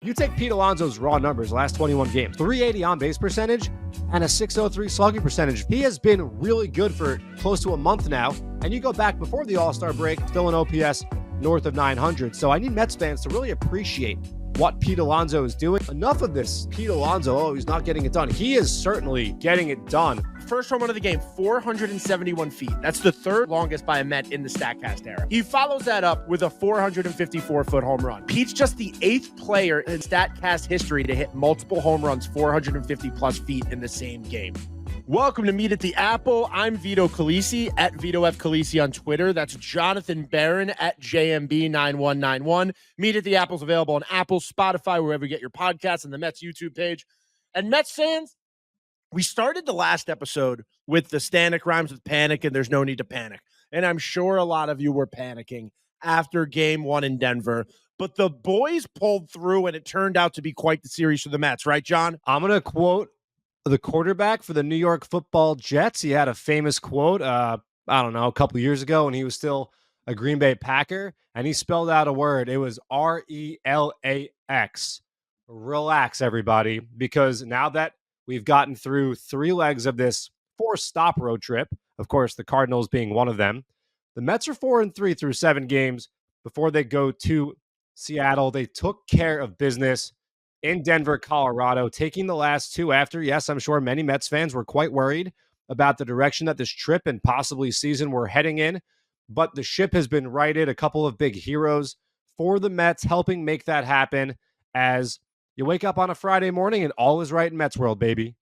You take Pete Alonso's raw numbers last 21 games, 380 on-base percentage and a 603 slugging percentage. He has been really good for close to a month now, and you go back before the All-Star break, still an OPS north of 900. So I need Mets fans to really appreciate what Pete Alonso is doing. Enough of this Pete Alonso, he's not getting it done. He is certainly getting it done. First home run of the game, 471 feet. That's the third longest by a Met in the Statcast era. He follows that up with a 454-foot home run. Pete's just the 8th player in Statcast history to hit multiple home runs 450-plus feet in the same game. Welcome to Meet at the Apple. I'm Vito Calisi at Vito F. Calisi on Twitter. That's Jonathan Barron at JMB9191. Meet at the Apple's available on Apple, Spotify, wherever you get your podcasts, and the Mets YouTube page. And Mets fans, we started the last episode with the Stanek rhymes with panic, and there's no need to panic. And I'm sure a lot of you were panicking after game 1 in Denver. But the boys pulled through, and it turned out to be quite the series for the Mets, right, John? I'm going to quote the quarterback for the New York Football Jets. He had a famous quote, I don't know, a couple of years ago when he was still a Green Bay Packer, and he spelled out a word. It was RELAX. Relax, everybody, because now that we've gotten through 3 legs of this 4-stop road trip, of course, the Cardinals being one of them, the Mets are 4-3 through 7 games before they go to Seattle. They took care of business in Denver, Colorado, taking the last 2 after. Yes, I'm sure many Mets fans were quite worried about the direction that this trip and possibly season were heading in, but the ship has been righted. A couple of big heroes for the Mets helping make that happen as you wake up on a Friday morning and all is right in Mets world, baby.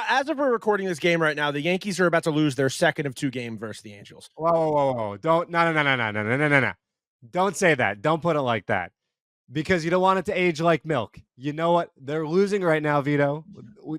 As of we're recording this game right now, the Yankees are about to lose their second of 2 games versus the Angels. Whoa. No. Don't say that. Don't put it like that. Because you don't want it to age like milk. You know what? They're losing right now, Vito.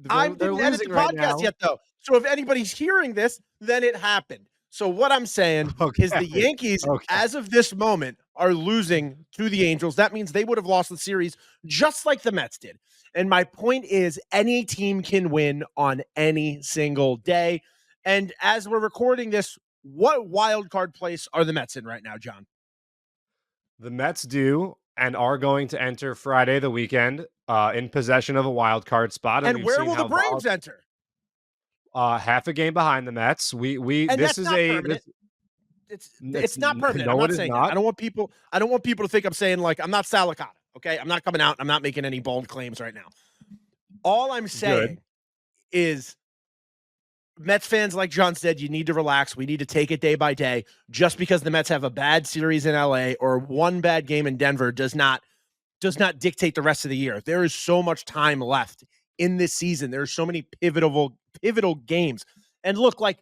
I didn't edit the podcast yet, though. So if anybody's hearing this, then it happened. So what I'm saying is the Yankees, as of this moment, are losing to the Angels. That means they would have lost the series just like the Mets did. And my point is any team can win on any single day. And as we're recording this, what wild card place are the Mets in right now, John? The Mets do and are going to enter Friday, the weekend, in possession of a wild card spot. And where will the Braves enter? Half a game behind the Mets. It's not permanent. No, I'm not saying that. I don't want people to think I'm saying, like, I'm not Salicata. Okay, I'm not coming out. I'm not making any bold claims right now. All I'm saying is Mets fans, like John said, you need to relax. We need to take it day by day. Just because the Mets have a bad series in LA or one bad game in Denver does not dictate the rest of the year. There is so much time left in this season. There are so many pivotal games. And look, like,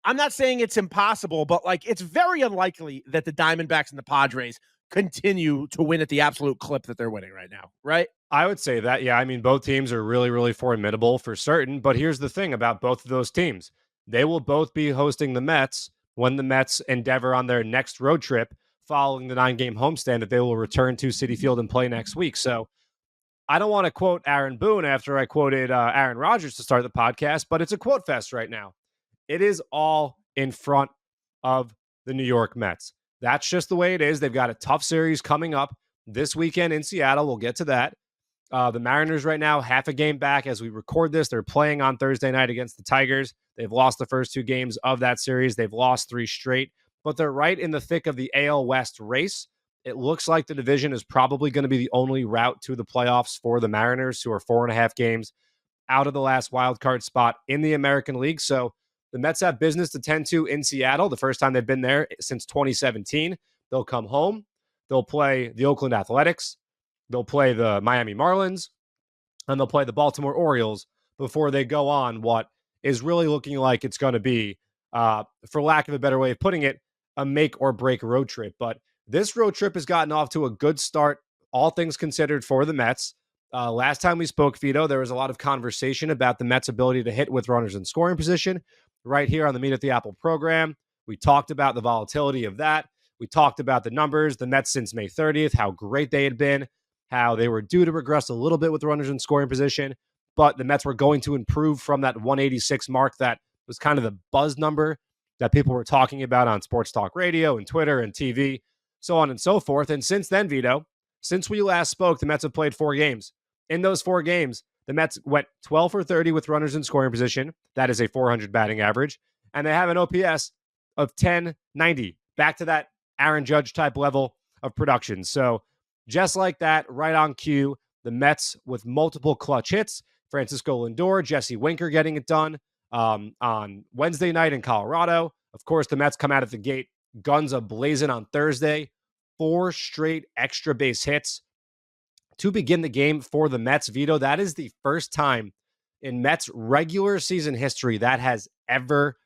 I'm not saying it's impossible, but like it's very unlikely that the Diamondbacks and the Padres continue to win at the absolute clip that they're winning right now, right? I would say that, yeah. I mean, both teams are really, really formidable for certain. But here's the thing about both of those teams. They will both be hosting the Mets when the Mets endeavor on their next road trip following the 9-game homestand that they will return to Citi Field and play next week. So I don't want to quote Aaron Boone after I quoted Aaron Rodgers to start the podcast, but it's a quote fest right now. It is all in front of the New York Mets. That's just the way it is. They've got a tough series coming up this weekend in Seattle. We'll get to that. The Mariners right now, half a game back as we record this. They're playing on Thursday night against the Tigers. They've lost the first 2 games of that series. They've lost 3 straight, but they're right in the thick of the AL West race. It looks like the division is probably going to be the only route to the playoffs for the Mariners, who are 4.5 games out of the last wild card spot in the American League. So the Mets have business to tend to in Seattle, the first time they've been there since 2017. They'll come home. They'll play the Oakland Athletics. They'll play the Miami Marlins. And they'll play the Baltimore Orioles before they go on what is really looking like it's going to be, for lack of a better way of putting it, a make or break road trip. But this road trip has gotten off to a good start, all things considered, for the Mets. Last time we spoke, Vito, there was a lot of conversation about the Mets' ability to hit with runners in scoring position. Right here on the Meet at the Apple program, we talked about the volatility of that. We talked about the numbers, the Mets since May 30th, how great they had been, how they were due to regress a little bit with runners in scoring position, but the Mets were going to improve from that 186 mark that was kind of the buzz number that people were talking about on sports talk radio and Twitter and TV, so on and so forth. And since then, Vito, Since we last spoke, the Mets have played 4 games. In those 4 games, the Mets went 12 for 30 with runners in scoring position. That is a 400 batting average. And they have an OPS of 1090, back to that Aaron Judge type level of production. So just like that, right on cue, the Mets with multiple clutch hits. Francisco Lindor, Jesse Winker getting it done on Wednesday night in Colorado. Of course, the Mets come out of the gate, guns a-blazing on Thursday. 4 straight extra base hits to begin the game for the Mets. Vito, that is the first time in Mets regular season history that has ever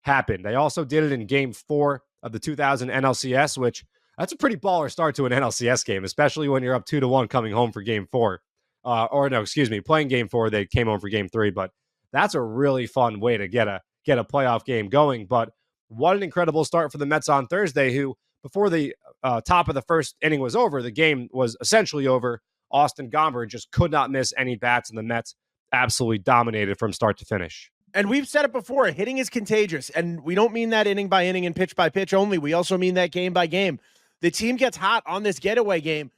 happened. They also did it in game 4 of the 2000 NLCS, which that's a pretty baller start to an NLCS game, especially when you're up 2-1 coming home for game 4. Playing game 4, they came home for game 3, but that's a really fun way to get a playoff game going. But what an incredible start for the Mets on Thursday, who, before the top of the first inning was over, the game was essentially over. Austin Gomber just could not miss any bats, and the Mets absolutely dominated from start to finish. And we've said it before, hitting is contagious. And we don't mean that inning by inning and pitch by pitch only. We also mean that game by game. The team gets hot on this getaway game,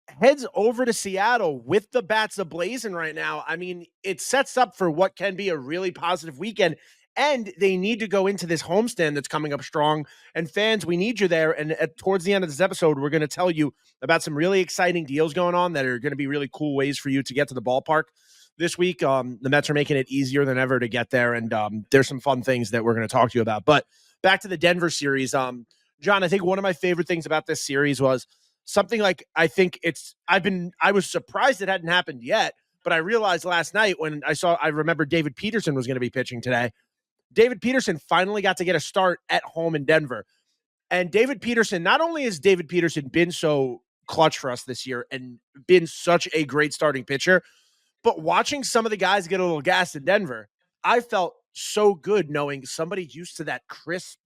heads over to Seattle with the bats ablazing right now. I mean, it sets up for what can be a really positive weekend. And they need to go into this homestand that's coming up strong. And fans, we need you there. And towards the end of this episode, we're going to tell you about some really exciting deals going on that are going to be really cool ways for you to get to the ballpark this week. The Mets are making it easier than ever to get there. And there's some fun things that we're going to talk to you about. But back to the Denver series. John, I think one of my favorite things about this series was something like, I was surprised it hadn't happened yet, but I realized last night when I remember David Peterson was going to be pitching today. David Peterson finally got to get a start at home in Denver. And David Peterson, not only has David Peterson been so clutch for us this year and been such a great starting pitcher, but watching some of the guys get a little gassed in Denver, I felt so good knowing somebody used to that crisp,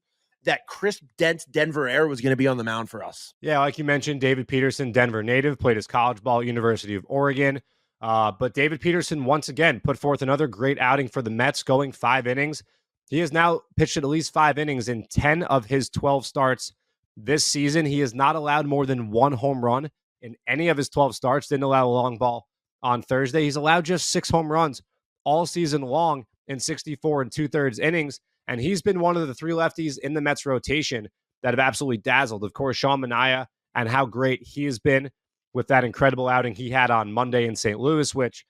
dense Denver air was going to be on the mound for us. Yeah, like you mentioned, David Peterson, Denver native, played his college ball at University of Oregon. But David Peterson, once again, put forth another great outing for the Mets, going 5 innings. He has now pitched at least 5 innings in 10 of his 12 starts this season. He has not allowed more than 1 home run in any of his 12 starts. Didn't allow a long ball on Thursday. He's allowed just 6 home runs all season long in 64 2/3 innings. And he's been one of the 3 lefties in the Mets rotation that have absolutely dazzled. Of course, Sean Manaea, and how great he has been with that incredible outing he had on Monday in St. Louis, which,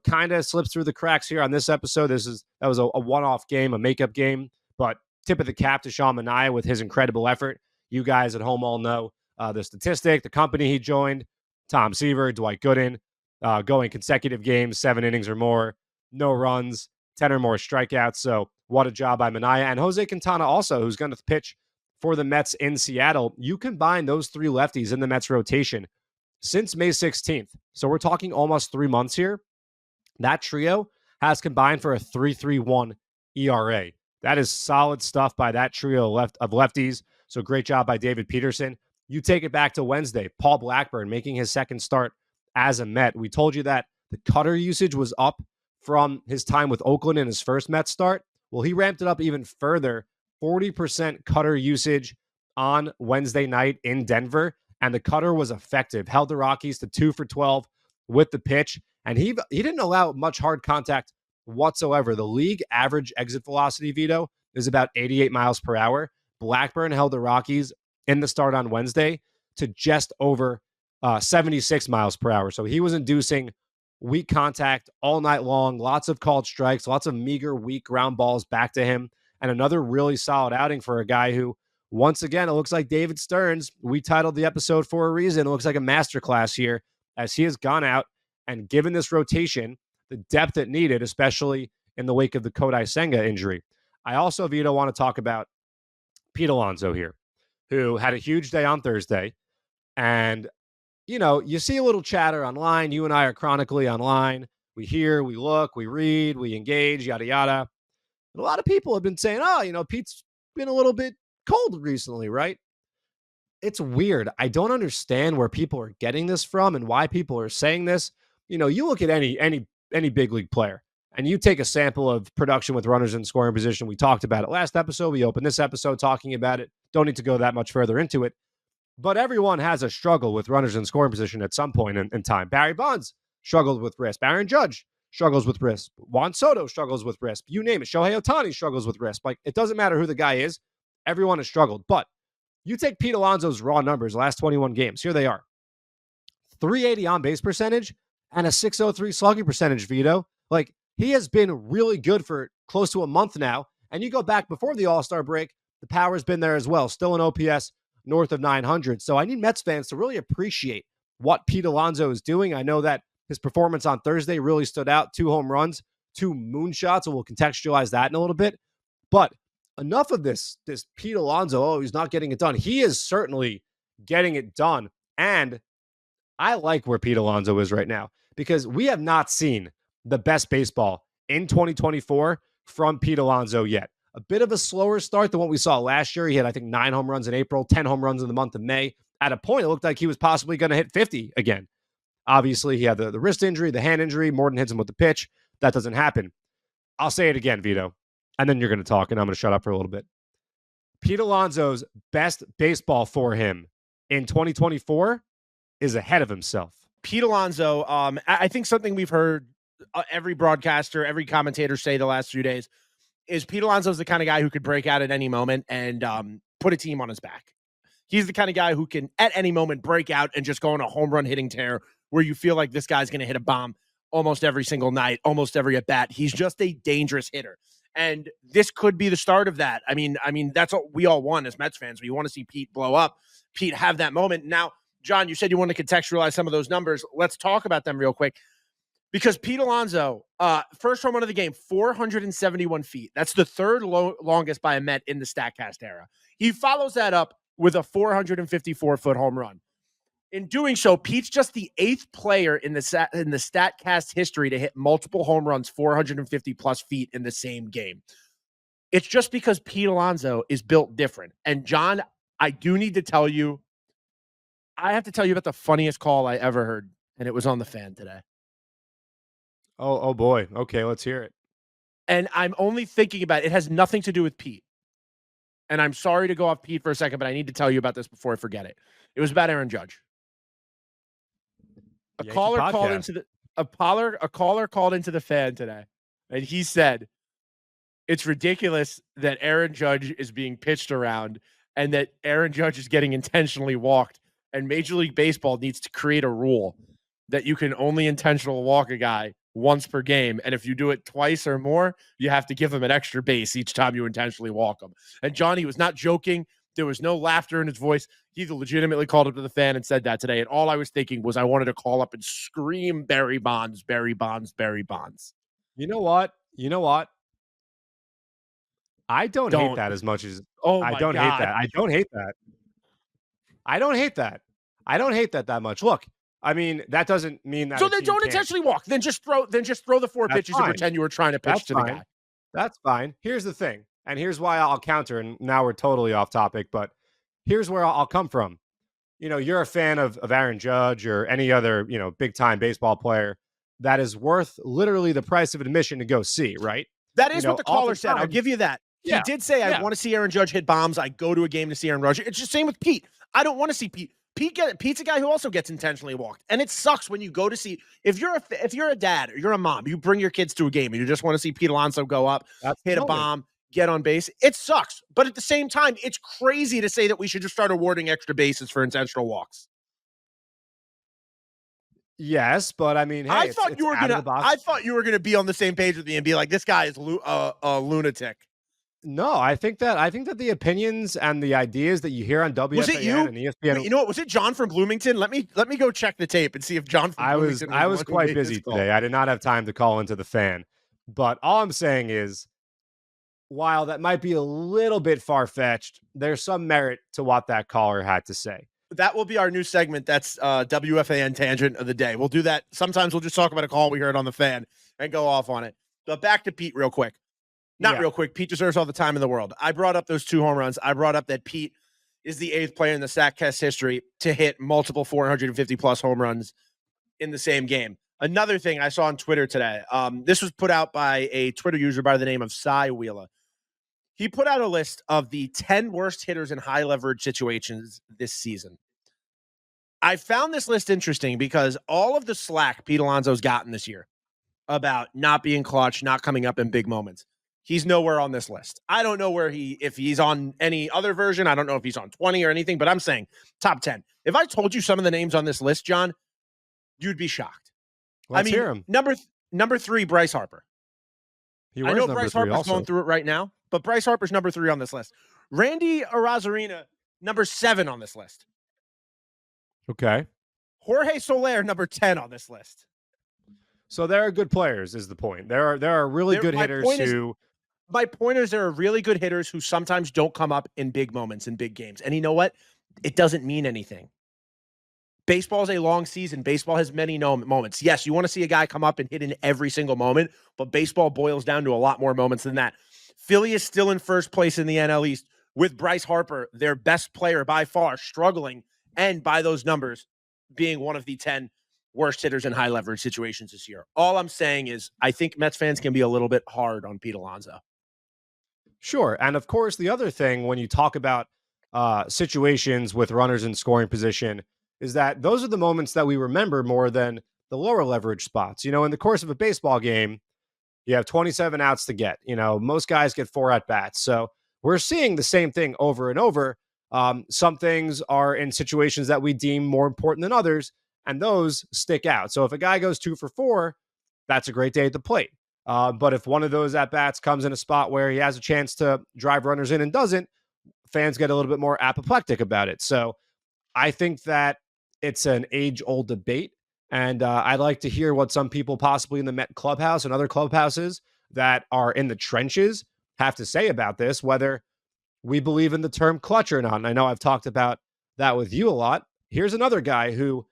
kind of slips through the cracks here on this episode. That was a one-off game, a makeup game, but tip of the cap to Sean Manaea with his incredible effort. You guys at home all know the statistic, the company he joined, Tom Seaver, Dwight Gooden, going consecutive games, 7 innings or more, no runs, 10 or more strikeouts. So what a job by Manaea. And Jose Quintana also, who's going to pitch for the Mets in Seattle. You combine those 3 lefties in the Mets rotation since May 16th. So we're talking almost 3 months here. That trio has combined for a 3.31 ERA. That is solid stuff by that trio of lefties. So great job by David Peterson. You take it back to Wednesday. Paul Blackburn making his second start as a Met. We told you that the cutter usage was up from his time with Oakland in his first Mets start. Well, he ramped it up even further. 40% cutter usage on Wednesday night in Denver. And the cutter was effective. Held the Rockies to 2 for 12 with the pitch. And he didn't allow much hard contact whatsoever. The league average exit velocity, Vito, is about 88 miles per hour. Blackburn held the Rockies in the start on Wednesday to just over 76 miles per hour. So he was inducing weak contact all night long, lots of called strikes, lots of meager, weak ground balls back to him, and another really solid outing for a guy who, once again, it looks like David Stearns. We titled the episode for a reason. It looks like a masterclass here as he has gone out and given this rotation the depth it needed, especially in the wake of the Kodai Senga injury. I also, Vito, want to talk about Pete Alonso here, who had a huge day on Thursday. And, you see a little chatter online. You and I are chronically online. We hear, we look, we read, we engage, yada, yada. And a lot of people have been saying, Pete's been a little bit cold recently, right? It's weird. I don't understand where people are getting this from and why people are saying this. You look at any big league player and you take a sample of production with runners in scoring position. We talked about it last episode. We opened this episode talking about it. Don't need to go that much further into it. But everyone has a struggle with runners in scoring position at some point in time. Barry Bonds struggled with wrist. Aaron Judge struggles with wrist. Juan Soto struggles with wrist. You name it. Shohei Ohtani struggles with wrist. Like, it doesn't matter who the guy is. Everyone has struggled. But you take Pete Alonso's raw numbers, last 21 games. Here they are. 380 on-base percentage and a 603 slugging percentage, Vito. Like, he has been really good for close to a month now. And you go back before the All-Star break, the power's been there as well. Still an OPS north of 900. So I need Mets fans to really appreciate what Pete Alonso is doing. I know that his performance on Thursday really stood out. 2 home runs, 2 moonshots, and we'll contextualize that in a little bit. But enough of this Pete Alonso, he's not getting it done. He is certainly getting it done. And I like where Pete Alonso is right now because we have not seen the best baseball in 2024 from Pete Alonso yet. A bit of a slower start than what we saw last year. He had, I think, 9 home runs in April, 10 home runs in the month of May. At a point, it looked like he was possibly going to hit 50 again. Obviously, he had the wrist injury, the hand injury. Morton hits him with the pitch. That doesn't happen. I'll say it again, Vito, and then you're going to talk, and I'm going to shut up for a little bit. Pete Alonso's best baseball for him in 2024 is ahead of himself. Pete Alonso, I think something we've heard every broadcaster, every commentator say the last few days is Pete Alonso's the kind of guy who could break out at any moment and put a team on his back. He's the kind of guy who can, at any moment, break out and just go on a home run hitting tear where you feel like this guy's going to hit a bomb almost every single night, almost every at bat. He's just a dangerous hitter. And this could be the start of that. I mean, that's what we all want as Mets fans. We want to see Pete blow up, Pete have that moment. Now, John, you said you want to contextualize some of those numbers. Let's talk about them real quick. Because Pete Alonso, first home run of the game, 471 feet. That's the third longest by a Met in the Statcast era. He follows that up with a 454-foot home run. In doing so, Pete's just the 8th player in the Statcast history to hit multiple home runs 450-plus feet in the same game. It's just because Pete Alonso is built different. And, John, I do need to tell you, I have to tell you about the funniest call I ever heard, and it was on the Fan today. Oh boy. Okay, let's hear it. And I'm only thinking about it. It has nothing to do with Pete. And I'm sorry to go off Pete for a second, but I need to tell you about this before I forget it. It was about Aaron Judge. A caller called into the Fan today, and he said it's ridiculous that Aaron Judge is being pitched around and that Aaron Judge is getting intentionally walked, and Major League Baseball needs to create a rule that you can only intentional walk a guy once per game. And if you do it twice or more, you have to give him an extra base each time you intentionally walk him. And Johnny was not joking. There was no laughter in his voice. He legitimately called up to the Fan and said that today. And all I was thinking was I wanted to call up and scream Barry Bonds, Barry Bonds, Barry Bonds. You know what? I don't hate that as much as I don't hate that. I don't hate that. I don't hate that. I don't hate that much. Look, I mean, that doesn't mean that. So then don't intentionally walk. Then just throw the 4 pitches and pretend you were trying to pitch to the guy. That's fine. Here's the thing. And here's why I'll counter. And now we're totally off topic, but here's where I'll come from. You know, you're a fan of Aaron Judge or any other, big time baseball player that is worth literally the price of admission to go see, right? That is what the caller said. I'll give you that. He did say, I want to see Aaron Judge hit bombs. I go to a game to see Aaron Judge. It's the same with Pete. I don't want to see Pete. Pete's a guy who also gets intentionally walked. And it sucks when you go to see, if you're a dad or you're a mom, you bring your kids to a game and you just want to see Pete Alonso go up, hit a bomb, get on base. It sucks. But at the same time, it's crazy to say that we should just start awarding extra bases for intentional walks. Yes, but I mean, hey, I thought you were gonna be on the same page with me and be like, this guy is a lunatic. No, I think that the opinions and the ideas that you hear on WFAN and ESPN. Wait, you know what? Was it John from Bloomington? Let me go check the tape and see if John from Bloomington. I was quite busy today. I did not have time to call into the Fan. But all I'm saying is, while that might be a little bit far-fetched, there's some merit to what that caller had to say. That will be our new segment. That's WFAN Tangent of the Day. We'll do that. Sometimes we'll just talk about a call we heard on the Fan and go off on it. But back to Pete real quick. Real quick. Pete deserves all the time in the world. I brought up those 2 home runs. I brought up that Pete is the 8th player in the Statcast history to hit multiple 450-plus home runs in the same game. Another thing I saw on Twitter today, this was put out by a Twitter user by the name of Cy Wheeler. He put out a list of the 10 worst hitters in high leverage situations this season. I found this list interesting because all of the slack Pete Alonso's gotten this year about not being clutch, not coming up in big moments, he's nowhere on this list. I don't know if he's on any other version. I don't know if he's on 20 or anything, but I'm saying top 10. If I told you some of the names on this list, John, you'd be shocked. Let's hear him. Number 3, Bryce Harper. I know Bryce Harper's also going through it right now, but Bryce Harper's number 3 on this list. Randy Arozarena, number 7 on this list. Okay. Jorge Soler, number 10 on this list. So there are good players, is the point. There are really good hitters who... My point is there are really good hitters who sometimes don't come up in big moments, in big games. And you know what? It doesn't mean anything. Baseball is a long season. Baseball has many moments. Yes, you want to see a guy come up and hit in every single moment, but baseball boils down to a lot more moments than that. Philly is still in first place in the NL East with Bryce Harper, their best player by far, struggling, and by those numbers, being one of the 10 worst hitters in high leverage situations this year. All I'm saying is I think Mets fans can be a little bit hard on Pete Alonso. Sure. And of course, the other thing when you talk about situations with runners in scoring position is that those are the moments that we remember more than the lower leverage spots. In the course of a baseball game, you have 27 outs to get. Most guys get 4 at bats. So we're seeing the same thing over and over. Some things are in situations that we deem more important than others, and those stick out. So if a guy goes 2 for 4, that's a great day at the plate. But if one of those at-bats comes in a spot where he has a chance to drive runners in and doesn't, fans get a little bit more apoplectic about it. So I think that it's an age-old debate, and I'd like to hear what some people possibly in the Met clubhouse and other clubhouses that are in the trenches have to say about this, whether we believe in the term clutch or not. And I know I've talked about that with you a lot. Here's another guy who,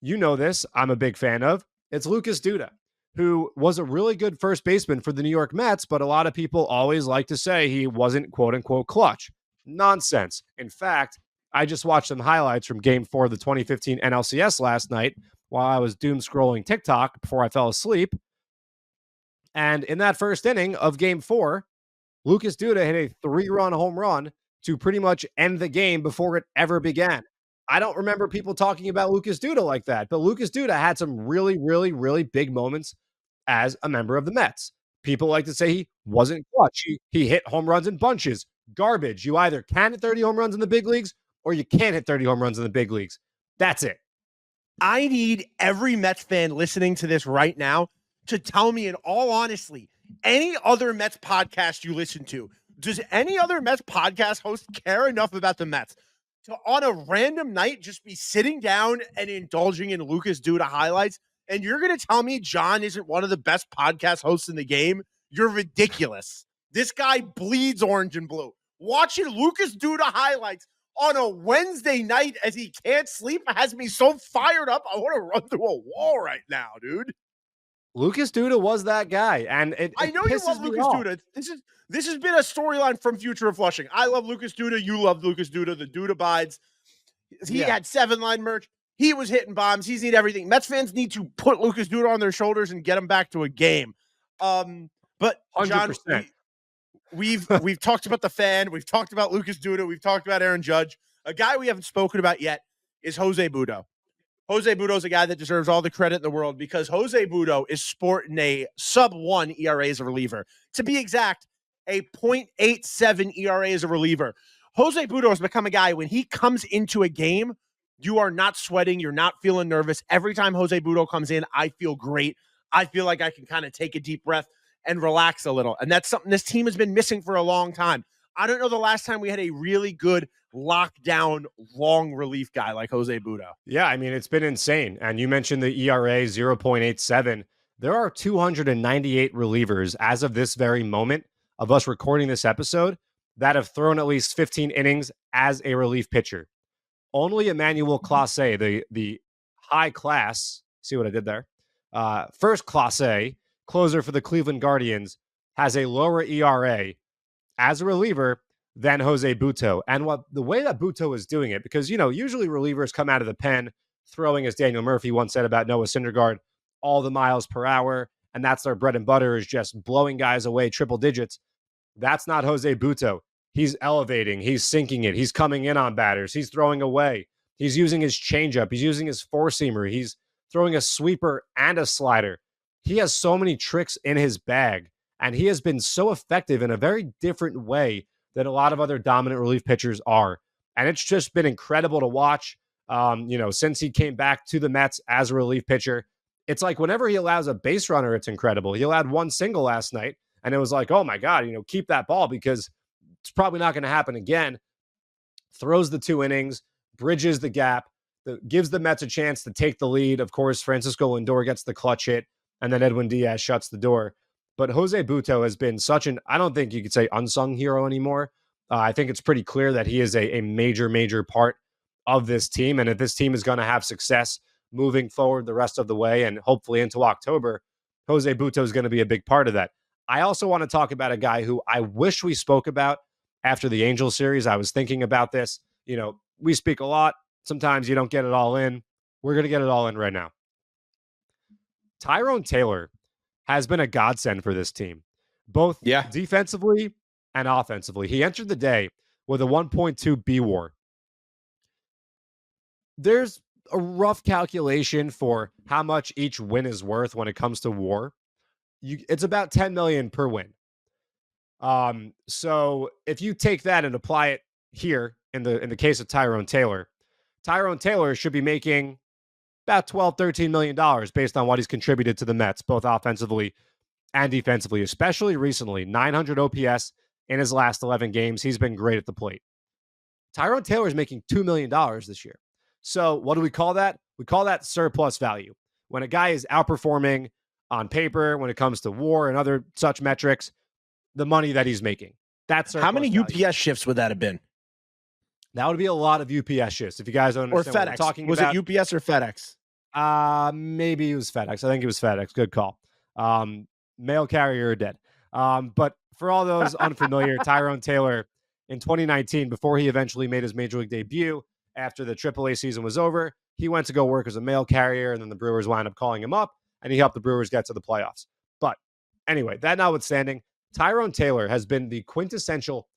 this, I'm a big fan of. It's Lucas Duda, who was a really good first baseman for the New York Mets, but a lot of people always like to say he wasn't quote-unquote clutch. Nonsense. In fact, I just watched some highlights from Game 4 of the 2015 NLCS last night while I was doom-scrolling TikTok before I fell asleep. And in that first inning of Game 4, Lucas Duda hit a 3-run home run to pretty much end the game before it ever began. I don't remember people talking about Lucas Duda like that, but Lucas Duda had some really, really, really big moments as a member of the Mets. People like to say he wasn't clutch. He hit home runs in bunches. Garbage. You either can hit 30 home runs in the big leagues or you can't hit 30 home runs in the big leagues. That's it. I need every Mets fan listening to this right now to tell me in all honesty, any other Mets podcast you listen to, does any other Mets podcast host care enough about the Mets to on a random night just be sitting down and indulging in Lucas Duda highlights? And you're going to tell me John isn't one of the best podcast hosts in the game? You're ridiculous. This guy bleeds orange and blue. Watching Lucas Duda highlights on a Wednesday night as he can't sleep has me so fired up. I want to run through a wall right now, dude. Lucas Duda was that guy, and I know you love Lucas Duda. This has been a storyline from Future of Flushing. I love Lucas Duda. You love Lucas Duda. The Duda bides. He had 7-line merch. He was hitting bombs. He's need everything. Mets fans need to put Lucas Duda on their shoulders and get him back to a game. But 100%. John, we've talked about the fan. We've talked about Lucas Duda. We've talked about Aaron Judge. A guy we haven't spoken about yet is José Buttó. José Buttó is a guy that deserves all the credit in the world because José Buttó is sporting a sub-1 ERA as a reliever. To be exact, a .87 ERA as a reliever. José Buttó has become a guy, when he comes into a game, you are not sweating. You're not feeling nervous. Every time José Buttó comes in, I feel great. I feel like I can kind of take a deep breath and relax a little. And that's something this team has been missing for a long time. I don't know the last time we had a really good lockdown long relief guy like José Buttó. Yeah, I mean, it's been insane. And you mentioned the ERA 0.87. There are 298 relievers as of this very moment of us recording this episode that have thrown at least 15 innings as a relief pitcher. Only Emmanuel Clase, the high class, see what I did there? First Clase, closer for the Cleveland Guardians, has a lower ERA as a reliever than José Buttó. And the way that Butto is doing it, because, usually relievers come out of the pen throwing, as Daniel Murphy once said about Noah Syndergaard, all the miles per hour, and that's their bread and butter, is just blowing guys away triple digits. That's not José Buttó. He's elevating. He's sinking it. He's coming in on batters. He's throwing away. He's using his changeup. He's using his four-seamer. He's throwing a sweeper and a slider. He has so many tricks in his bag, and he has been so effective in a very different way than a lot of other dominant relief pitchers are. And it's just been incredible to watch. Since he came back to the Mets as a relief pitcher, it's like whenever he allows a base runner, it's incredible. He allowed one single last night, and it was like, oh my God, keep that ball because it's probably not going to happen again. Throws the 2 innings, bridges the gap, gives the Mets a chance to take the lead. Of course, Francisco Lindor gets the clutch hit, and then Edwin Diaz shuts the door. But José Buttó has been I don't think you could say unsung hero anymore. I think it's pretty clear that he is a major, major part of this team. And if this team is going to have success moving forward the rest of the way and hopefully into October, José Buttó is going to be a big part of that. I also want to talk about a guy who I wish we spoke about after the Angels series. I was thinking about this. We speak a lot. Sometimes you don't get it all in. We're going to get it all in right now. Tyrone Taylor has been a godsend for this team, both defensively and offensively. He entered the day with a 1.2 B-WAR. There's a rough calculation for how much each win is worth when it comes to WAR. It's about $10 million per win. So if you take that and apply it here in the case of Tyrone Taylor should be making about $12-13 million based on what he's contributed to the Mets, both offensively and defensively, especially recently. 900 OPS in his last 11 games. He's been great at the plate. Tyrone Taylor is making $2 million this year. So what do we call that? We call that surplus value. When a guy is outperforming on paper, when it comes to WAR and other such metrics, the money that he's making. That's how many value. UPS shifts would that have been? That would be a lot of UPS shifts. If you guys don't understand what we're talking about. Was it UPS or FedEx? Maybe it was FedEx. I think it was FedEx. Good call. Mail carrier dead. But for all those unfamiliar, Tyrone Taylor in 2019, before he eventually made his major league debut, after the AAA season was over, he went to go work as a mail carrier, and then the Brewers wound up calling him up, and he helped the Brewers get to the playoffs. But anyway, that notwithstanding, Tyrone Taylor has been the quintessential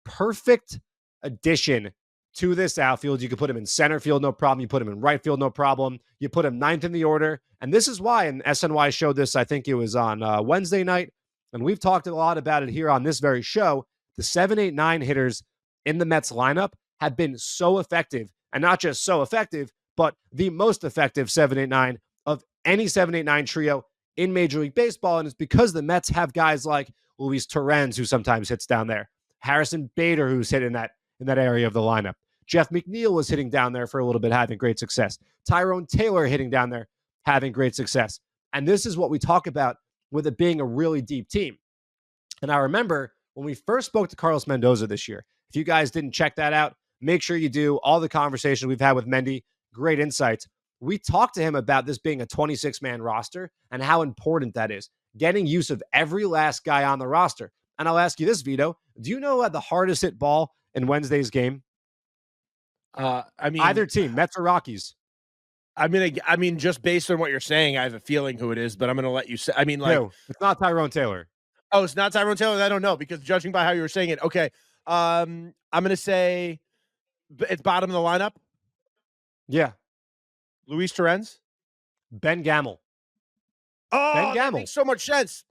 perfect addition to this outfield. You could put him in center field, no problem. You put him in right field, no problem. You put him 9th in the order. And this is why, and SNY showed this, I think it was on Wednesday night, and we've talked a lot about it here on this very show. The 7, 8, 9 hitters in the Mets lineup have been so effective, and not just so effective, but the most effective 7, 8, 9 of any 7, 8, 9 trio in Major League Baseball. And it's because the Mets have guys like Luis Torrens, who sometimes hits down there, Harrison Bader, who's hit in that area of the lineup. Jeff McNeil was hitting down there for a little bit, having great success. Tyrone Taylor hitting down there, having great success. And this is what we talk about with it being a really deep team. And I remember when we first spoke to Carlos Mendoza this year, if you guys didn't check that out, make sure you do. All the conversations we've had with Mendy, great insights. We talked to him about this being a 26-man roster and how important that is, getting use of every last guy on the roster. And I'll ask you this, Vito. Do you know the hardest hit ball in Wednesday's game? Either team, Mets or Rockies. I mean, just based on what you're saying, I have a feeling who it is, but I'm going to let you say. No, it's not Tyrone Taylor. Oh, it's not Tyrone Taylor? I don't know, because judging by how you were saying it, okay. I'm going to say it's bottom of the lineup. Yeah. Luis Torrens? Ben Gamel. Oh, Ben Gamel. That makes so much sense.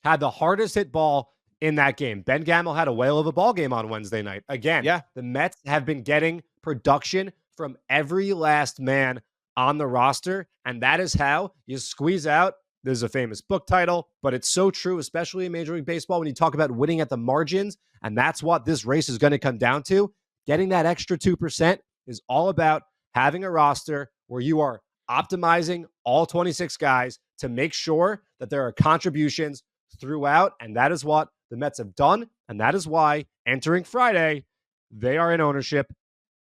Had the hardest hit ball in that game. Ben Gamel had a whale of a ball game on Wednesday night. Again, the Mets have been getting production from every last man on the roster, and that is how you squeeze out. There's a famous book title, but it's so true, especially in Major League Baseball, when you talk about winning at the margins, and that's what this race is going to come down to. Getting that extra 2% is all about having a roster where you are optimizing all 26 guys to make sure that there are contributions throughout, and that is what the Mets have done, and that is why, entering Friday, they are in ownership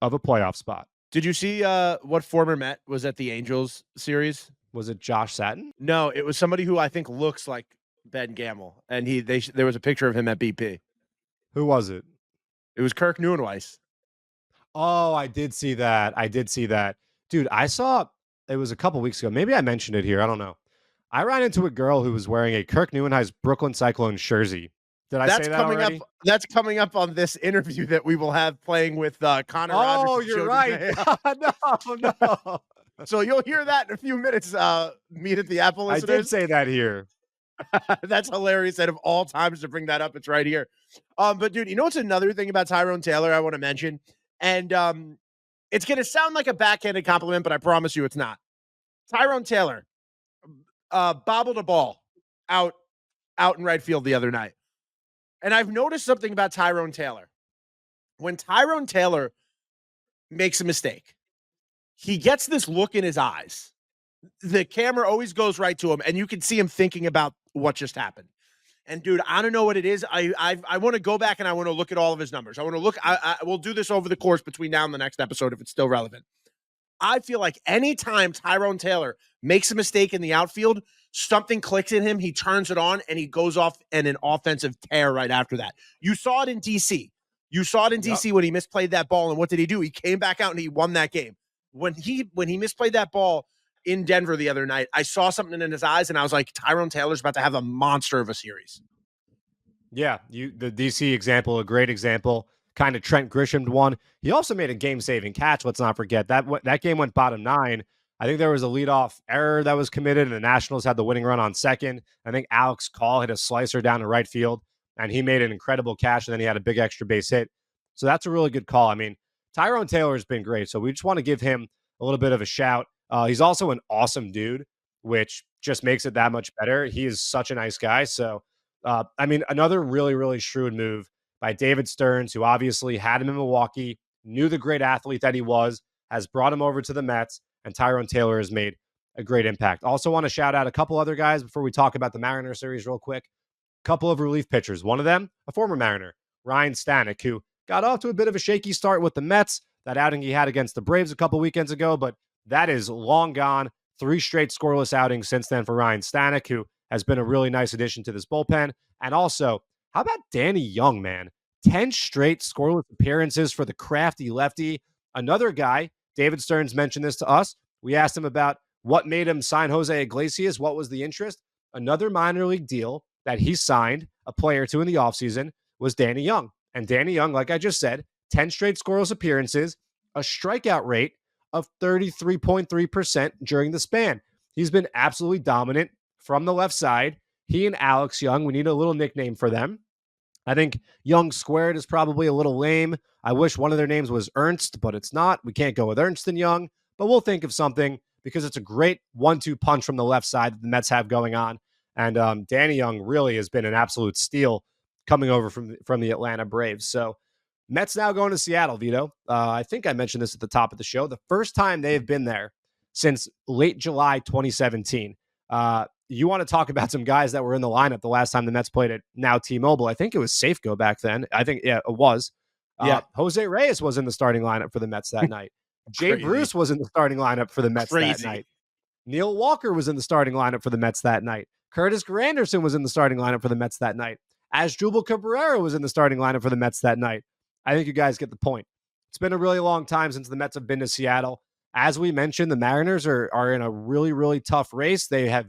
of a playoff spot. Did you see what former Met was at the Angels series? Was it Josh Satin? No, it was somebody who I think looks like Ben Gamel, and there was a picture of him at BP. Who was it? It was Kirk Neuenweiss. Oh, I did see that. Dude, I saw, it was a couple weeks ago. Maybe I mentioned it here. I don't know. I ran into a girl who was wearing a Kirk Neuenweiss Brooklyn Cyclones jersey Did I That's say that coming already? up. That's coming up on this interview that we will have playing with Connor Rogers. Oh, you're right. No. So you'll hear that in a few minutes. Meet at the Apple I listeners. did say that here. That's hilarious. Out of all times to bring that up, it's right here. But dude, you know what's another thing about Tyrone Taylor I want to mention? And it's going to sound like a backhanded compliment, but I promise you it's not. Tyrone Taylor bobbled a ball out in right field the other night. And I've noticed something about Tyrone Taylor. When Tyrone Taylor makes a mistake, he gets this look in his eyes. The camera always goes right to him, and you can see him thinking about what just happened. And dude, I don't know what it is. I want to go back and I want to look at all of his numbers. I want to look. We'll do this over the course between now and the next episode if it's still relevant. I feel like anytime Tyrone Taylor makes a mistake in the outfield, something clicks in him, he turns it on, and he goes off in an offensive tear right after that. You saw it in D.C. When he misplayed that ball, and what did he do? He came back out and he won that game. When he misplayed that ball in Denver the other night, I saw something in his eyes, and I was like, Tyrone Taylor's about to have a monster of a series. Yeah, the DC example, a great example. Kind of Trent Grisham'd one. He also made a game-saving catch. Let's not forget that game went bottom 9. I think there was a leadoff error that was committed, and the Nationals had the winning run on second. I think Alex Call hit a slicer down to right field, and he made an incredible catch, and then he had a big extra base hit. So that's a really good call. I mean, Tyrone Taylor has been great, so we just want to give him a little bit of a shout. He's also an awesome dude, which just makes it that much better. He is such a nice guy. So, I mean, another really, really shrewd move by David Stearns, who obviously had him in Milwaukee, knew the great athlete that he was, has brought him over to the Mets, and Tyrone Taylor has made a great impact. Also want to shout out a couple other guys before we talk about the Mariner series real quick. Couple of relief pitchers. One of them, a former Mariner, Ryan Stanek, who got off to a bit of a shaky start with the Mets, that outing he had against the Braves a couple weekends ago, but that is long gone. 3 straight scoreless outings since then for Ryan Stanek, who has been a really nice addition to this bullpen. And also, how about Danny Young, man? 10 straight scoreless appearances for the crafty lefty. Another guy, David Stearns mentioned this to us. We asked him about what made him sign Jose Iglesias. What was the interest? Another minor league deal that he signed a player to in the offseason was Danny Young. And Danny Young, like I just said, 10 straight scoreless appearances, a strikeout rate of 33.3% during the span. He's been absolutely dominant from the left side. He and Alex Young, we need a little nickname for them. I think Young Squared is probably a little lame. I wish one of their names was Ernst, but it's not. We can't go with Ernst and Young, but we'll think of something because it's a great 1-2 punch from the left side that the Mets have going on. And Danny Young really has been an absolute steal coming over from the Atlanta Braves. So Mets now going to Seattle, Vito. I think I mentioned this at the top of the show. The first time they have been there since late July 2017. You want to talk about some guys that were in the lineup the last time the Mets played at now T-Mobile. I think it was Safeco back then. I think, yeah, it was. Jose Reyes was in the starting lineup for the Mets that night. Jay Bruce was in the starting lineup for the Mets that night. Neil Walker was in the starting lineup for the Mets that night. Curtis Granderson was in the starting lineup for the Mets that night. Asdrubal Cabrera was in the starting lineup for the Mets that night. I think you guys get the point. It's been a really long time since the Mets have been to Seattle. As we mentioned, the Mariners are in a really, really tough race. They have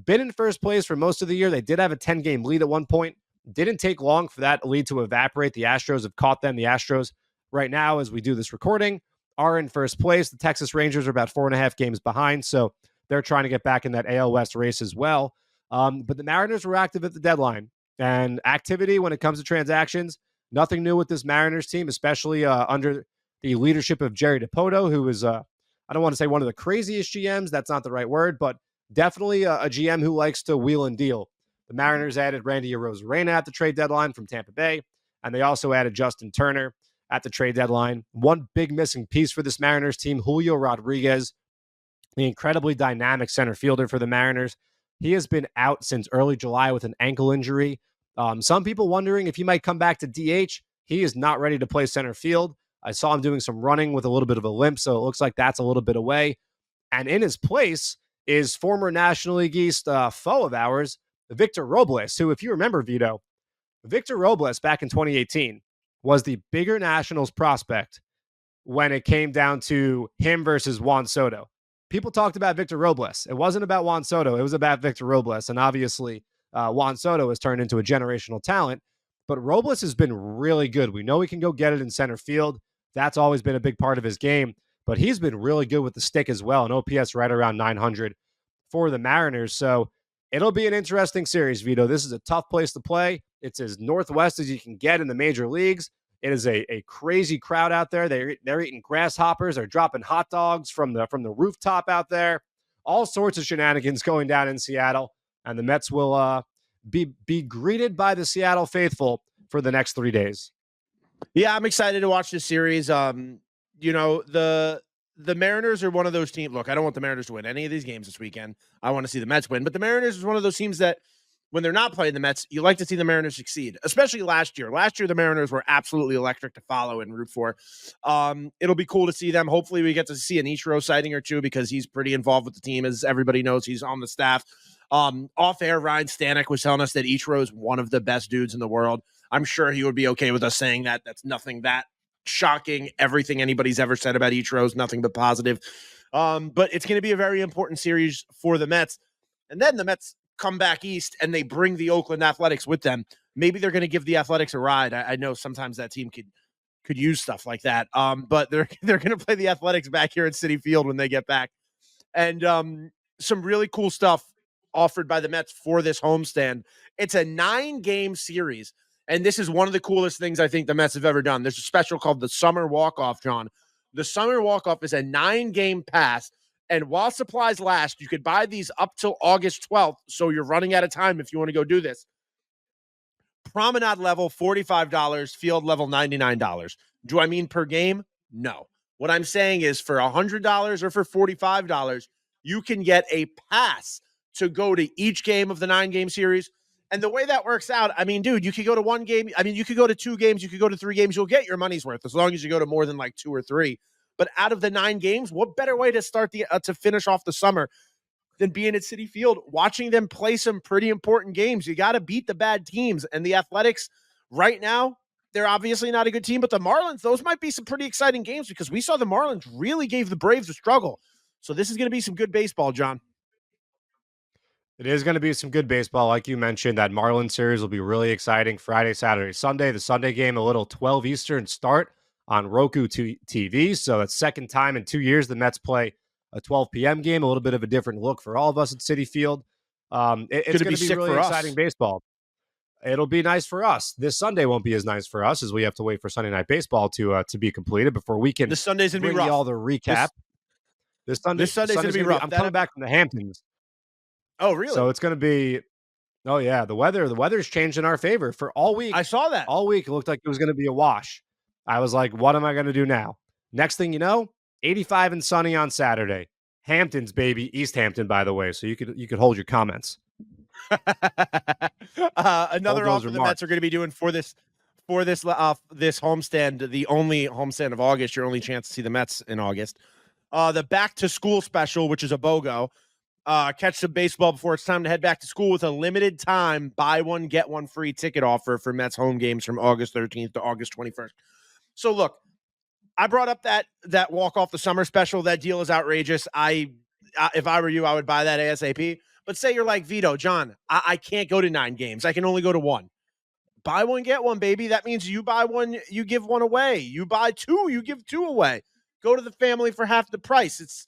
been in first place for most of the year. They did have a 10-game lead at one point. Didn't take long for that lead to evaporate. The Astros have caught them. The Astros, right now, as we do this recording, are in first place. The Texas Rangers are about 4.5 games behind, so they're trying to get back in that AL West race as well. But the Mariners were active at the deadline. And activity when it comes to transactions, nothing new with this Mariners team, especially under the leadership of Jerry Dipoto, who is, I don't want to say one of the craziest GMs. That's not the right word, but definitely a GM who likes to wheel and deal. The Mariners added Randy Arozarena at the trade deadline from Tampa Bay, and they also added Justin Turner at the trade deadline. One big missing piece for this Mariners team, Julio Rodriguez, the incredibly dynamic center fielder for the Mariners. He has been out since early July with an ankle injury. Some people wondering if he might come back to DH. He is not ready to play center field. I saw him doing some running with a little bit of a limp, so it looks like that's a little bit away. And in his place is former National League East foe of ours, Victor Robles, who, if you remember, Vito, Victor Robles back in 2018 was the bigger Nationals prospect when it came down to him versus Juan Soto. People talked about Victor Robles. It wasn't about Juan Soto. It was about Victor Robles. And obviously, Juan Soto has turned into a generational talent. but Robles has been really good. We know he can go get it in center field. That's always been a big part of his game, but he's been really good with the stick as well. An OPS right around 900 for the Mariners. So it'll be an interesting series, Vito. This is a tough place to play. It's as northwest as you can get in the major leagues. It is a crazy crowd out there. They're eating grasshoppers. They're dropping hot dogs from the rooftop out there. All sorts of shenanigans going down in Seattle, and the Mets will be greeted by the Seattle faithful for the next 3 days. Yeah, I'm excited to watch this series. The Mariners are one of those teams. Look, I don't want the Mariners to win any of these games this weekend. I want to see the Mets win. But the Mariners is one of those teams that when they're not playing the Mets, you like to see the Mariners succeed, especially last year. Last year, the Mariners were absolutely electric to follow and root for. It'll be cool to see them. Hopefully, we get to see an Ichiro sighting or two because he's pretty involved with the team. As everybody knows, he's on the staff. Off air, Ryan Stanek was telling us that Ichiro is one of the best dudes in the world. I'm sure he would be okay with us saying that. That's nothing that shocking. Everything anybody's ever said about Ichiro is nothing but positive. But it's going to be a very important series for the Mets. And then the Mets come back east and they bring the Oakland Athletics with them. Maybe they're going to give the Athletics a ride. I know sometimes that team could use stuff like that. But they're going to play the Athletics back here at Citi Field when they get back. And some really cool stuff offered by the Mets for this homestand. It's a 9-game series. And this is one of the coolest things I think the Mets have ever done. There's a special called the Summer Walk-Off, John. The Summer Walk-Off is a 9-game pass. And while supplies last, you could buy these up till August 12th. So you're running out of time if you want to go do this. Promenade level, $45. Field level, $99. Do I mean per game? No. What I'm saying is for $100 or for $45, you can get a pass to go to each game of the 9-game series. And the way that works out, I mean, dude, you could go to one game. I mean, you could go to 2 games. You could go to 3 games. You'll get your money's worth as long as you go to more than like 2 or 3. But out of the 9 games, what better way to start to finish off the summer than being at Citi Field, watching them play some pretty important games? You got to beat the bad teams. And the Athletics right now, they're obviously not a good team, but the Marlins, those might be some pretty exciting games because we saw the Marlins really gave the Braves a struggle. So this is going to be some good baseball, John. It is going to be some good baseball. Like you mentioned, that Marlins series will be really exciting. Friday, Saturday, Sunday. The Sunday game, a little 12 Eastern start on Roku TV. So that's second time in 2 years the Mets play a 12 p.m. game. A little bit of a different look for all of us at Citi Field. It's going to be really exciting baseball. It'll be nice for us. This Sunday won't be as nice for us as we have to wait for Sunday Night Baseball to be completed before we can. This Sunday's going to be rough. All the recap. This Sunday's going to be rough. I'm coming back from the Hamptons. Oh, really? So it's going to be, oh, yeah, the weather's changed in our favor for all week. I saw that. All week, it looked like it was going to be a wash. I was like, what am I going to do now? Next thing you know, 85 and sunny on Saturday. Hamptons, baby. East Hampton, by the way. So you could hold your comments. Another offer the Mets are going to be doing for this homestand, the only homestand of August, your only chance to see the Mets in August. The back to school special, which is a BOGO. Catch some baseball before it's time to head back to school with a limited time buy one, get one free ticket offer for Mets home games from August 13th to August 21st. So look, I brought up that walk off the summer special. That deal is outrageous. If I were you, I would buy that ASAP. But say you're like Vito, John, I can't go to 9 games. I can only go to 1. Buy one, get one, baby. That means you buy one, you give one away. You buy 2, you give 2 away. Go to the family for half the price.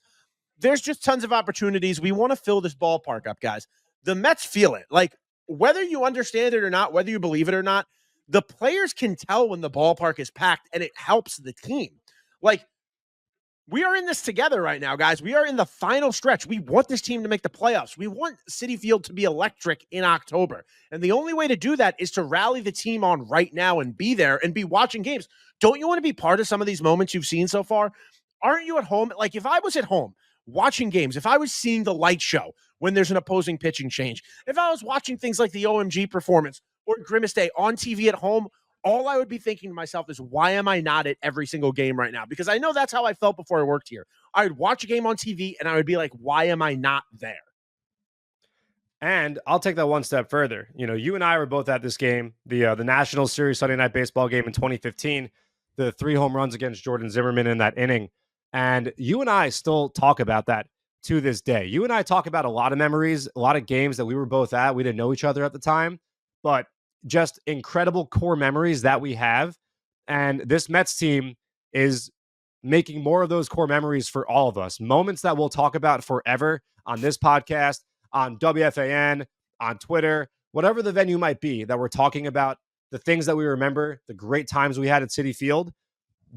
There's just tons of opportunities. We want to fill this ballpark up, guys. The Mets feel it. Like, whether you understand it or not, whether you believe it or not, the players can tell when the ballpark is packed, and it helps the team. Like, we are in this together right now, guys. We are in the final stretch. We want this team to make the playoffs. We want Citi Field to be electric in October. And the only way to do that is to rally the team on right now and be there and be watching games. Don't you want to be part of some of these moments you've seen so far? Aren't you at home? Like, if I was at home watching games, if I was seeing the light show when there's an opposing pitching change, if I was watching things like the OMG performance or Grimace Day on TV at home, all I would be thinking to myself is, why am I not at every single game right now? Because I know that's how I felt before I worked here. I would watch a game on TV and I would be like, why am I not there? And I'll take that one step further. You know, you and I were both at this game, the National Series Sunday Night Baseball game in 2015, the 3 home runs against Jordan Zimmerman in that inning. And you and I still talk about that to this day. You and I talk about a lot of memories, a lot of games that we were both at. We didn't know each other at the time, but just incredible core memories that we have. And this Mets team is making more of those core memories for all of us. Moments that we'll talk about forever on this podcast, on WFAN, on Twitter, whatever the venue might be that we're talking about, the things that we remember, the great times we had at Citi Field.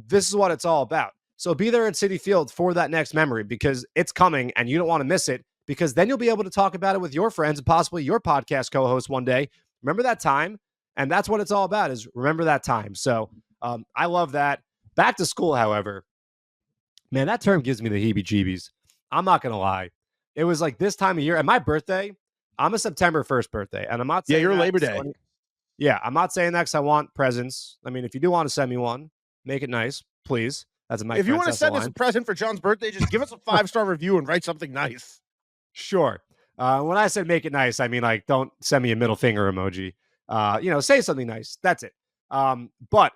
This is what it's all about. So be there at Citi Field for that next memory, because it's coming and you don't want to miss it, because then you'll be able to talk about it with your friends and possibly your podcast co-host one day. Remember that time? And that's what it's all about, is remember that time. So I love that. Back to school, however, man, that term gives me the heebie-jeebies. I'm not going to lie. It was like this time of year. And my birthday, I'm a September 1st birthday. And I'm not saying you're Labor Day. Yeah, I'm not saying that because I want presents. I mean, if you do want to send me one, make it nice, please. That's my. If you want to send us a present for John's birthday, just give us a 5-star review and write something nice. Sure. When I said make it nice, I mean, like, don't send me a middle finger emoji. Say something nice. That's it. But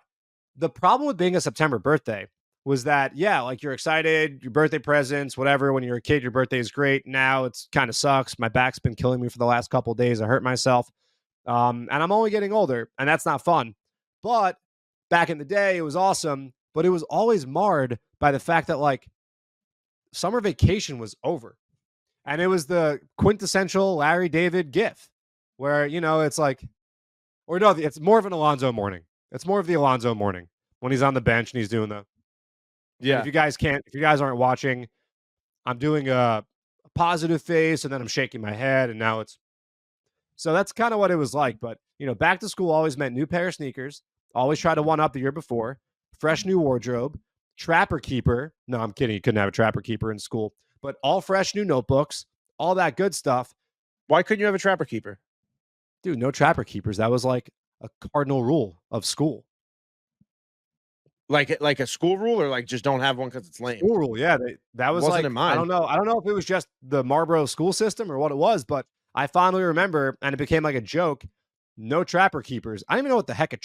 the problem with being a September birthday was that, like, you're excited, your birthday presents, whatever. When you're a kid, your birthday is great. Now it's kind of sucks. My back's been killing me for the last couple of days. I hurt myself. And I'm only getting older, and that's not fun. But back in the day, it was awesome. But it was always marred by the fact that, like, summer vacation was over. And it was the quintessential Larry David gif where, it's like, or no, it's more of an Alonso morning. It's more of the Alonso morning when he's on the bench and he's doing the. Yeah. If you guys aren't watching, I'm doing a positive face and then I'm shaking my head, and now it's. So that's kind of what it was like. But, back to school always meant new pair of sneakers, always try to one up the year before, fresh new wardrobe, trapper keeper. No, I'm kidding. You couldn't have a trapper keeper in school, but all fresh new notebooks, all that good stuff. Why couldn't you have a trapper keeper? Dude, no trapper keepers. That was like a cardinal rule of school. Like a school rule, or like just don't have one because it's lame? School rule, yeah. That was Wasn't like, in mine. I don't know if it was just the Marlboro school system or what it was, but I fondly remember, and it became like a joke, no trapper keepers. I don't even know what the heck a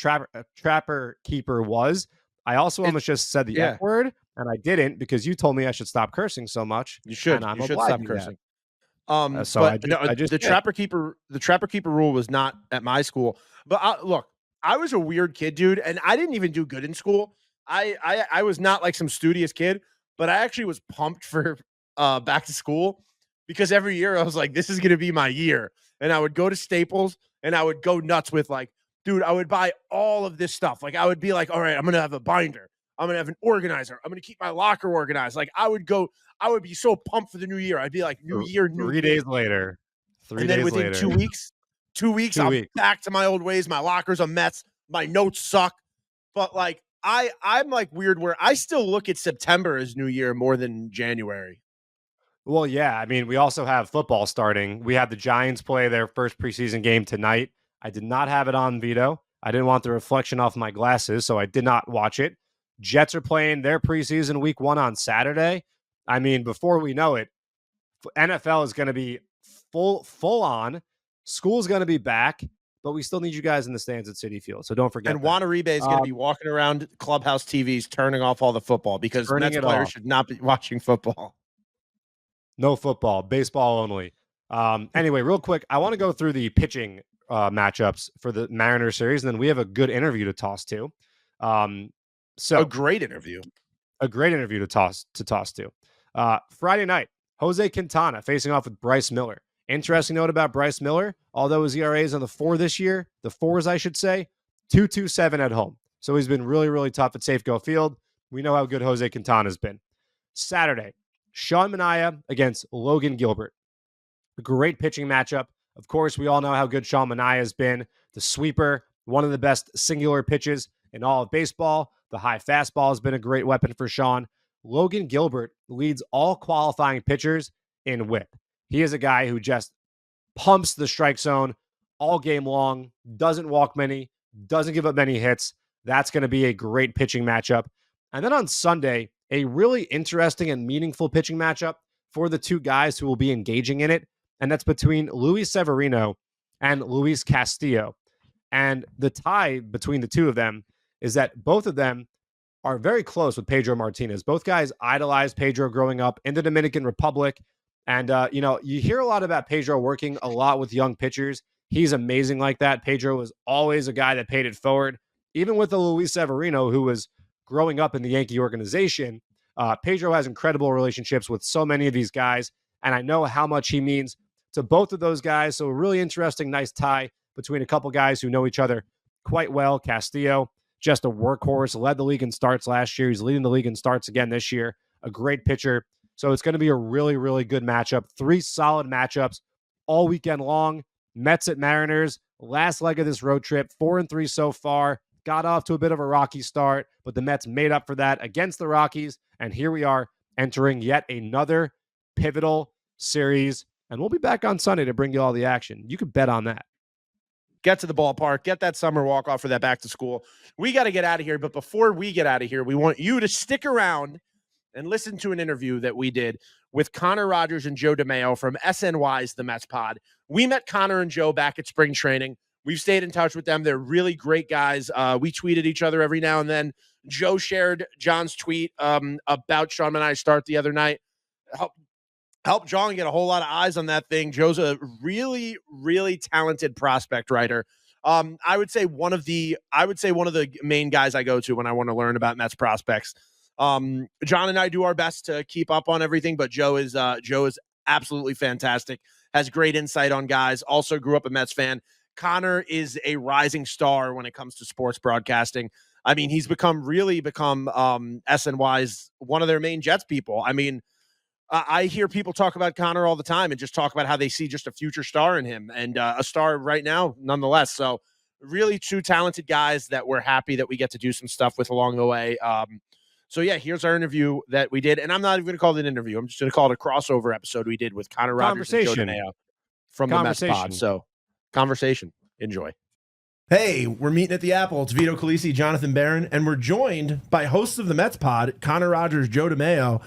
trapper keeper was. I also almost just said the F word, and I didn't, because you told me I should stop cursing so much. You should. And you should stop cursing. So but I just the trapper keeper rule was not at my school. But look, I was a weird kid, dude, and I didn't even do good in school. I was not like some studious kid, but I actually was pumped for back to school, because every year I was like, this is going to be my year. And I would go to Staples and I would go nuts with, like, dude, I would buy all of this stuff. Like, I would be like, all right, I'm going to have a binder. I'm going to have an organizer. I'm going to keep my locker organized. Like, I would be so pumped for the new year. I'd be like, new year, new 3 days later. And then within 2 weeks, I'm back to my old ways. My locker's a mess. My notes suck. But, like, I'm like weird where I still look at September as New Year more than January. Well, yeah. I mean, we also have football starting. We have the Giants play their first preseason game tonight. I did not have it on Vito. I didn't want the reflection off my glasses, so I did not watch it. Jets are playing their preseason week 1 on Saturday. I mean, before we know it, NFL is going to be full on. School's going to be back, but we still need you guys in the stands at Citi Field, so don't forget. And Juan Uribe is going to be walking around clubhouse TVs, turning off all the football, because Mets players should not be watching football. No football, baseball only. Anyway, real quick, I want to go through the pitching matchups for the Mariners series, and then we have a good interview to toss to. A great interview to toss to. Friday night, Jose Quintana facing off with Bryce Miller. Interesting note about Bryce Miller, although his ERA is on the 4 this year, the 4s, I should say, 2.27 at home. So he's been really, really tough at Safeco Field. We know how good Jose Quintana has been. Saturday, Sean Manaea against Logan Gilbert. A great pitching matchup. Of course, we all know how good Sean Manaea has been. The sweeper, one of the best singular pitches in all of baseball. The high fastball has been a great weapon for Sean. Logan Gilbert leads all qualifying pitchers in whip. He is a guy who just pumps the strike zone all game long, doesn't walk many, doesn't give up many hits. That's going to be a great pitching matchup. And then on Sunday, a really interesting and meaningful pitching matchup for the two guys who will be engaging in it, and that's between Luis Severino and Luis Castillo. And the tie between the two of them is that both of them are very close with Pedro Martinez. Both guys idolized Pedro growing up in the Dominican Republic. And, you hear a lot about Pedro working a lot with young pitchers. He's amazing like that. Pedro was always a guy that paid it forward. Even with the Luis Severino, who was growing up in the Yankee organization, Pedro has incredible relationships with so many of these guys, and I know how much he means to both of those guys. So a really interesting, nice tie between a couple guys who know each other quite well. Castillo, just a workhorse, led the league in starts last year. He's leading the league in starts again this year. A great pitcher. So it's going to be a really, really good matchup. 3 solid matchups all weekend long. Mets at Mariners, last leg of this road trip, 4-3 so far. Got off to a bit of a rocky start, but the Mets made up for that against the Rockies. And here we are entering yet another pivotal series. And we'll be back on Sunday to bring you all the action. You could bet on that. Get to the ballpark, get that summer walk off for that back to school. We got to get out of here. But before we get out of here, we want you to stick around and listen to an interview that we did with Connor Rogers and Joe DeMayo from SNY's The Mets Pod. We met Connor and Joe back at spring training. We've stayed in touch with them. They're really great guys. We tweeted each other every now and then. Joe shared John's tweet about Sean and I start the other night. Help John get a whole lot of eyes on that thing. Joe's a really, really talented prospect writer. I would say one of the main guys I go to when I want to learn about Mets prospects. John and I do our best to keep up on everything, but Joe is absolutely fantastic. Has great insight on guys. Also grew up a Mets fan. Connor is a rising star when it comes to sports broadcasting. I mean, he's become SNY's one of their main Jets people. I mean, I hear people talk about Connor all the time and just talk about how they see just a future star in him and a star right now, nonetheless. So really 2 talented guys that we're happy that we get to do some stuff with along the way. So yeah, here's our interview that we did. And I'm not even going to call it an interview. I'm just going to call it a crossover episode we did with Connor Rogers and Joe DeMayo from the Mets Pod. So conversation. Enjoy. Hey, we're meeting at the Apple. It's Vito Calisi, Jonathan Barron, and we're joined by hosts of the Mets Pod, Connor Rogers, Joe DeMayo.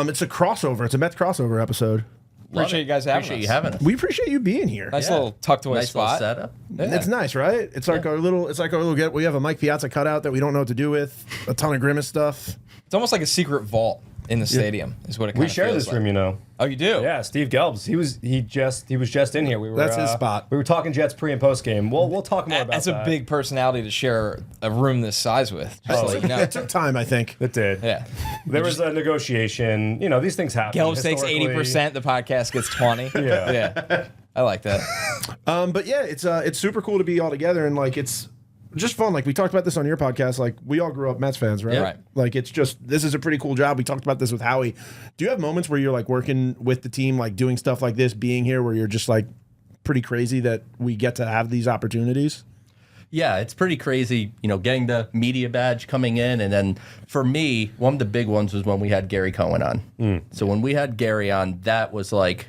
It's a crossover. It's a Mets crossover episode. Appreciate you guys having us. We appreciate you being here. Nice little tucked away nice spot. Setup. Yeah. It's nice, right? It's like our little get. We have a Mike Piazza cutout that we don't know what to do with. A ton of Grimace stuff. It's almost like a secret vault in the stadium. Is what it kind of feels like. We share this room, you know. Oh, you do? Yeah, Steve Gelbs. He was just in here. That's his spot. We were talking Jets pre and post game. We'll talk more about that. That's a big personality to share a room this size with. Just so you know. It took time, I think. It did. Yeah. There was a negotiation. You know, these things happen. Gelbs takes 80%. The podcast gets 20%. Yeah. I like that. But yeah, it's super cool to be all together, and like it's just fun. Like we talked about this on your podcast. Like we all grew up Mets fans, right? Yeah, right. Like it's just, this is a pretty cool job. We talked about this with Howie. Do you have moments where you're like working with the team, like doing stuff like this, being here, where you're just like pretty crazy that we get to have these opportunities? Yeah, it's pretty crazy, you know, getting the media badge coming in. And then for me, one of the big ones was when we had Gary Cohen on. So when we had Gary on, that was like,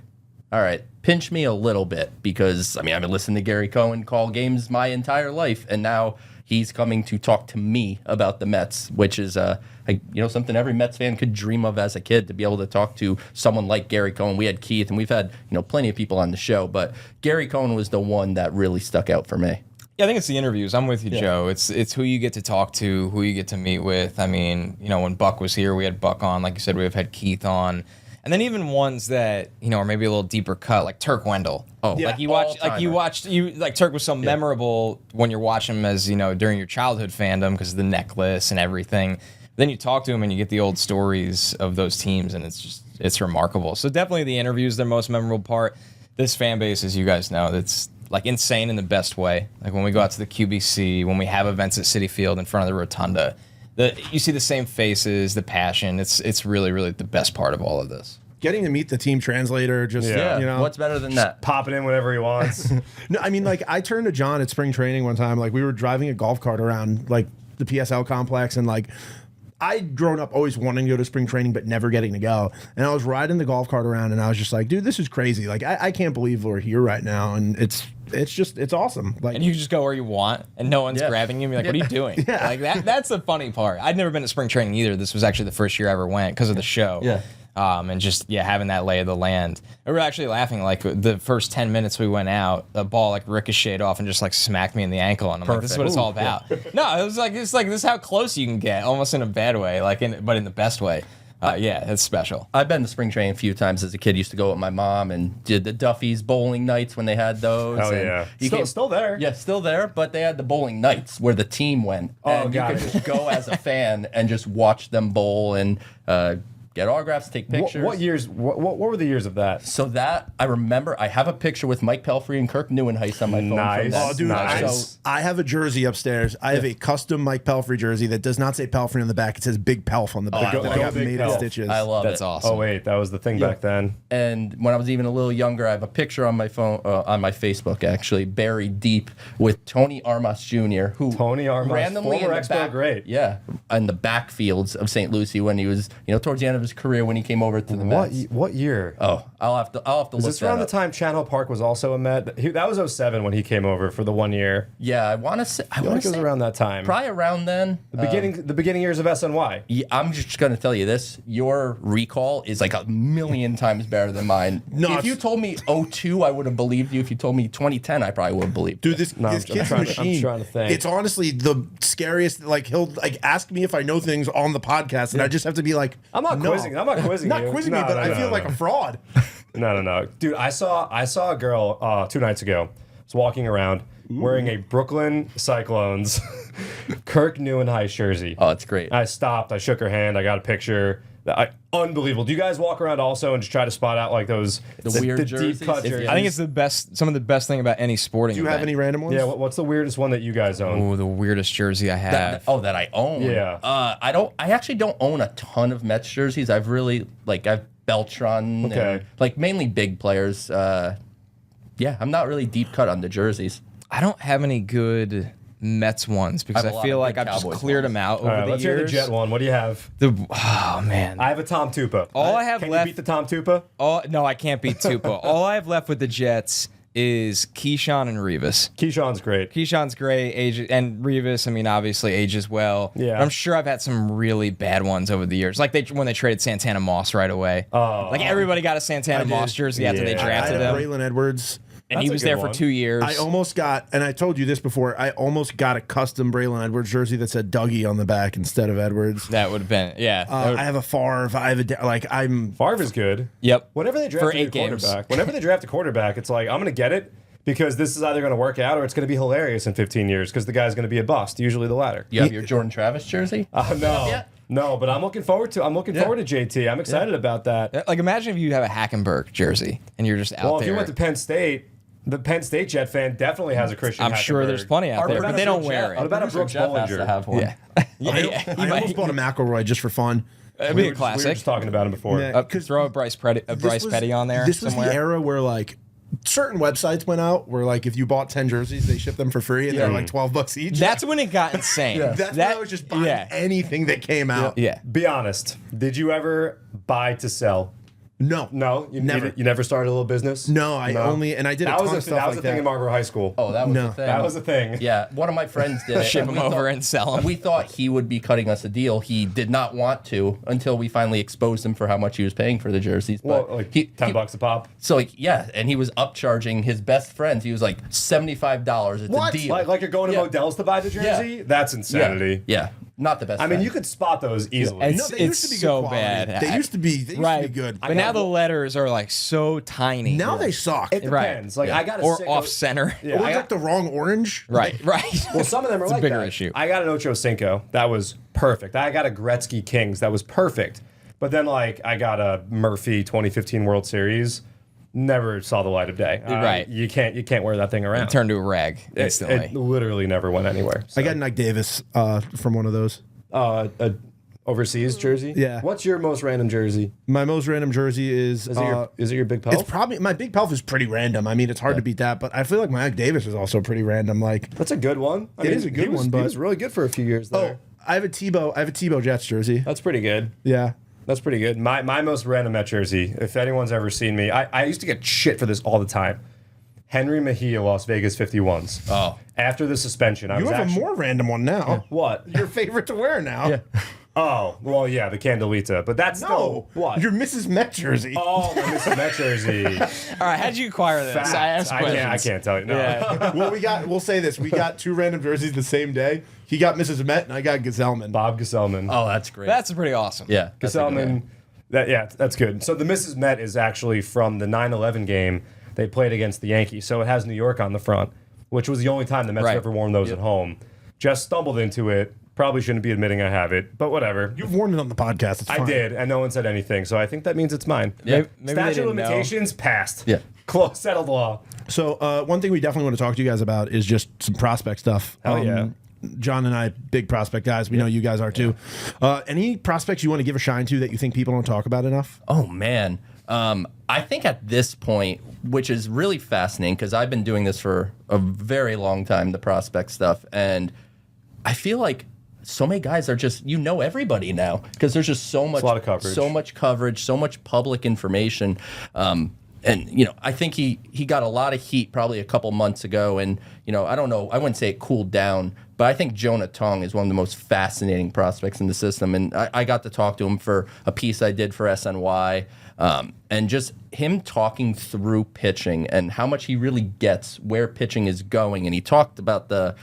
all right, pinch me a little bit, because, I mean, I've been listening to Gary Cohen call games my entire life, and now he's coming to talk to me about the Mets, which is something every Mets fan could dream of as a kid, to be able to talk to someone like Gary Cohen. We had Keith, and we've had, plenty of people on the show, but Gary Cohen was the one that really stuck out for me. Yeah, I think it's the interviews. I'm with you, Joe. It's who you get to talk to, who you get to meet with. I mean, when Buck was here, we had Buck on. Like you said, we've had Keith on. And then even ones that, are maybe a little deeper cut, like Turk Wendell. Oh, yeah, Turk was so memorable when you're watching him as, during your childhood fandom because of the necklace and everything. Then you talk to him and you get the old stories of those teams, and it's remarkable. So definitely the interviews, their most memorable part. This fan base, as you guys know, that's like insane in the best way. Like when we go out to the QBC, when we have events at Citi Field in front of the Rotunda, you see the same faces, the passion. It's really, really the best part of all of this. Getting to meet the team translator, what's better than that? Popping in whenever he wants. No, I mean, like I turned to John at spring training one time. Like we were driving a golf cart around like the PSL complex, and like I'd grown up always wanting to go to spring training but never getting to go. And I was riding the golf cart around, and I was just like, dude, this is crazy. Like I can't believe we're here right now, and it's awesome. Like, and you just go where you want, and no one's grabbing you. And you're like, what are you doing? Yeah. Like that's the funny part. I'd never been to spring training either. This was actually the first year I ever went because of the show. Yeah. And just having that lay of the land. We were actually laughing, like the first 10 minutes we went out, the ball like ricocheted off and just like smacked me in the ankle, and I'm like, this is what it's all about. No, it's like this is how close you can get, almost in a bad way, but in the best way. Yeah, that's special. I've been to spring training a few times as a kid. Used to go with my mom and did the Duffy's bowling nights when they had those. Oh, and yeah. you Still there. Yeah, still there, but they had the bowling nights where the team went. Oh, and you got could it. just go as a fan and just watch them bowl and get autographs, take pictures. What years? What were the years of that? So that, I remember, I have a picture with Mike Pelfrey and Kirk Neuenhuis on my phone. Nice. From that. Oh, dude, Nice. I have a jersey upstairs. I have a custom Mike Pelfrey jersey that does not say Pelfrey on the back. It says Big Pelf on the back. go- that I go got Big made Pelf. in stitches. I love That's it. awesome. Oh wait, that was the thing back then. And when I was even a little younger, I have a picture on my phone, on my Facebook, actually, buried deep with Tony Armas Jr., who Tony Armas, randomly former in the Expo back, great. yeah, in the backfields of St. Lucie when he was, towards the end of his career when he came over to the Mets. What year? Oh, I'll have to Was look this that around the up. time Channel Park was also a Met? That was 07 when he came over for the 1 year. Yeah, I want to say. I I feel want like to it was say around that time. probably around then. The beginning years of SNY. Yeah, I'm just going to tell you this. Your recall is like a million times better than mine. No, if you it's- told me 02, I would have believed you. If you told me 2010, I probably would have believed Dude, you. this No, I'm kid's a trying to- I'm machine. trying to think. It's honestly the scariest. Like he'll ask me if I know things on the podcast, and I just have to be like, I'm not no. quizzing. I'm not quizzing Not you. quizzing No, me, but no, I no, feel no. like a fraud. No. Dude, I saw a girl 2 nights ago. Was walking around wearing a Brooklyn Cyclones Kirk Neuenhuis jersey. Oh, it's great. I stopped. I shook her hand. I got a picture. Unbelievable. Do you guys walk around also and just try to spot out like those weird deep jerseys? cut If- jerseys? I think it's the best. Some of the best thing about any sporting. Do you have any random ones? Yeah. What's the weirdest one that you guys own? Oh, the weirdest jersey I have. That I own. Yeah. I actually don't own a ton of Mets jerseys. I've Beltran, Okay. and, mainly big players. Yeah, I'm not really deep cut on the jerseys. I don't have any good Mets ones because I have a I lot feel of like good I've just Cowboys cleared ones. them out over All right, the let's years. hear the Jet one. What do you have? Oh man. I have a Tom Tupa. All I have Can left- you beat the Tom Tupa? No, I can't beat Tupa. All I have left with the Jets is Keyshawn and Rivas. Keyshawn's great. Keyshawn's great, age, and Rivas, I mean, obviously ages well. Yeah. But I'm sure I've had some really bad ones over the years. Like when they traded Santana Moss right away. Oh. Like everybody got a Santana Moss jersey after they Yeah. I drafted had him. Braylon Edwards. And That's he a was good there one. for 2 years. I almost got, and I told you this before, I almost got a custom Braylon Edwards jersey that said Dougie on the back instead of Edwards. That would have been, yeah. That would- I have a Favre. I have I'm. Favre is good. Yep. Whenever they draft For a new 8 games. quarterback, whenever they draft a quarterback, it's like I'm going to get it because this is either going to work out or it's going to be hilarious in 15 years because the guy's going to be a bust. Usually the latter. You have your Jordan Travis jersey? No, but I'm looking forward to JT. I'm excited about that. Like imagine if you have a Hackenberg jersey and you're just out Well, there. if you went to Penn State, the Penn State Jet fan definitely has a Christian. I'm sure Hackenberg. there's plenty out Or there, what but about they a don't Brooks wear Jeff- it. What about a Brooks Jeff has Bollinger? to have one. yeah. I almost bought a McElroy just for fun. It'd We be were a just- We were classic. just talking about him before. Yeah. Throw a Bryce Petty on there This was somewhere. the era where certain websites went out where if you bought 10 jerseys, they shipped them for free and they're like $12 each. That's when it got insane. That's when I was just buying anything that came out. Yeah. Be honest. Did you ever buy to sell? No. No, Never. You never started a little business. No, I only, and I did a That ton was of a stuff that was like a thing that. in Marlboro High School. Oh, that was No. the thing. That was a thing. Yeah, one of my friends did it. Ship and them we over thought- and sell them. We thought he would be cutting us a deal. He did not want to until we finally exposed him for how much he was paying for the jerseys. Well, But like he, $10 a pop. So and he was upcharging his best friends. He was like $75. It's What? a deal. Like you're going to Yeah. Modell's to buy the jersey? That's insanity. Yeah, not the best. I mean, friend. you could spot those easily. It's- No, they used to be good so quality. bad. They used to be good. But now the letters are like so tiny. Now they suck. It depends. Like I got a or sick off center. Yeah, Or I like got, the wrong orange. Right. well, some of them are It's a like bigger that. issue. I got an Ocho Cinco that was perfect. I got a Gretzky Kings that was perfect. But then I got a Murphy 2015 World Series. Never saw the light of day. Right. You can't wear that thing around. Turn to a rag It instantly. literally never went anywhere. So. I got Nick Davis from one of those. a overseas jersey. Yeah. What's your most random jersey? My most random jersey is. Is it your Big Pelf? It's probably my Big Pelf is pretty random. I mean, it's hard to beat that, but I feel like my Nick Davis is also pretty random. That's a good one. It is a good one, He but- was really good for a few years there. I have a Tebow Jets jersey. That's pretty good. Yeah. That's pretty good. My most random Met jersey, if anyone's ever seen me, I used to get shit for this all the time. Henry Mejia, Las Vegas 51s. Oh. After the suspension, I You was have actually... a more random one now. What? Your favorite to wear now. Oh, well, yeah, the Candelita, but that's still what? Your Mrs. Met jersey. Oh, the Mrs. Met jersey. All right, how'd you acquire this? Fact. I asked questions. I can't tell you. No. Yeah. Well, we'll say this. We got 2 random jerseys the same day. He got Mrs. Met, and I got Gesellman. Bob Gesellman. Oh, that's great. That's pretty awesome. yeah. That's a good Gesellman. one. That's good. So the Mrs. Met is actually from the 9/11 game they played against the Yankees. So it has New York on the front, which was the only time the Mets Right. ever worn those at home. Just stumbled into it. Probably shouldn't be admitting I have it, but whatever. You've worn it on the podcast. It's fine. I did, and no one said anything, so I think that means it's mine. Yeah. Maybe they Statute of didn't know. limitations passed. Yeah. Close, settled law. So one thing we definitely want to talk to you guys about is just some prospect stuff. Hell yeah. John and I, big prospect guys. We know you guys are too. Any prospects you want to give a shine to that you think people don't talk about enough? Oh, man. I think at this point, which is really fascinating because I've been doing this for a very long time, the prospect stuff, and I feel like so many guys are just, everybody now because there's just so much, a lot of coverage. so much public information. And, I think he got a lot of heat probably a couple months ago. And, I don't know, I wouldn't say it cooled down, but I think Jonah Tong is one of the most fascinating prospects in the system. And I got to talk to him for a piece I did for SNY. And just him talking through pitching and how much he really gets where pitching is going. And he talked about the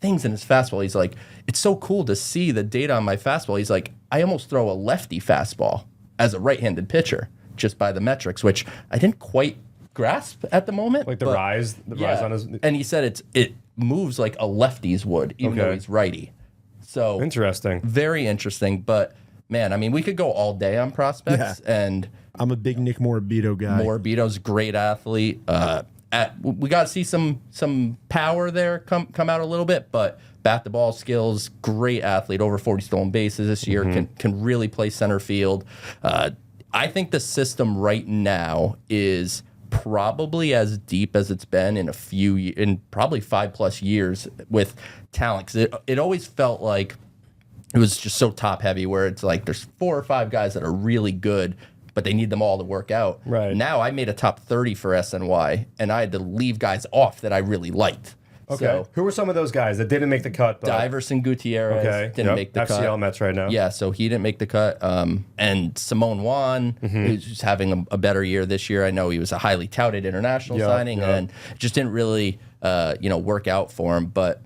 things in his fastball. He's like, it's so cool to see the data on my fastball. He's like, I almost throw a lefty fastball as a right-handed pitcher just by the metrics, which I didn't quite grasp at the moment. Like the rise on his... And he said it moves like a lefty's would, even though he's righty. So Interesting. very interesting. But man, I mean, we could go all day on prospects, and I'm a big Nick Morabito guy. Morabito's a great athlete. We got to see some power there come out a little bit, but bat the ball skills, great athlete, over 40 stolen bases this year, can really play center field. I think the system right now is probably as deep as it's been in probably 5+ years with talent. 'Cause it always felt like it was just so top heavy where it's like there's 4 or 5 guys that are really good, but they need them all to work out. Right. Now I made a top 30 for SNY, and I had to leave guys off that I really liked. Okay. So, Who were some of those guys that didn't make the cut? But... Diverson Gutierrez didn't make the FCL cut. Mets right now. Yeah, so he didn't make the cut. And Simone Juan, who's having a better year this year. I know he was a highly touted international signing, and it just didn't really work out for him. But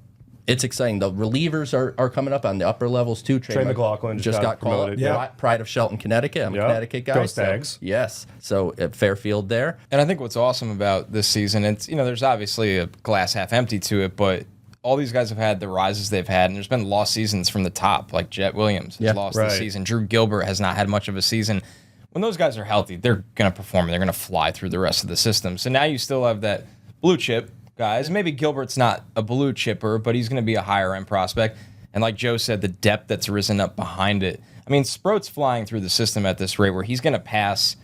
it's exciting. The relievers are coming up on the upper levels too. Trey McLaughlin just got called up. promoted. Pride of Shelton, Connecticut. I'm a Connecticut guy. Go Stags. So, yes. So at Fairfield there. And I think what's awesome about this season, it's there's obviously a glass half empty to it, but all these guys have had the rises they've had, and there's been lost seasons from the top, like Jet Williams has lost this season. Drew Gilbert has not had much of a season. When those guys are healthy, they're going to perform. They're going to fly through the rest of the system. So now you still have that blue chip guys. Maybe Gilbert's not a blue chipper, but he's going to be a higher end prospect. And like Joe said, the depth that's risen up behind it. I mean, Sproat's flying through the system at this rate where he's going to pass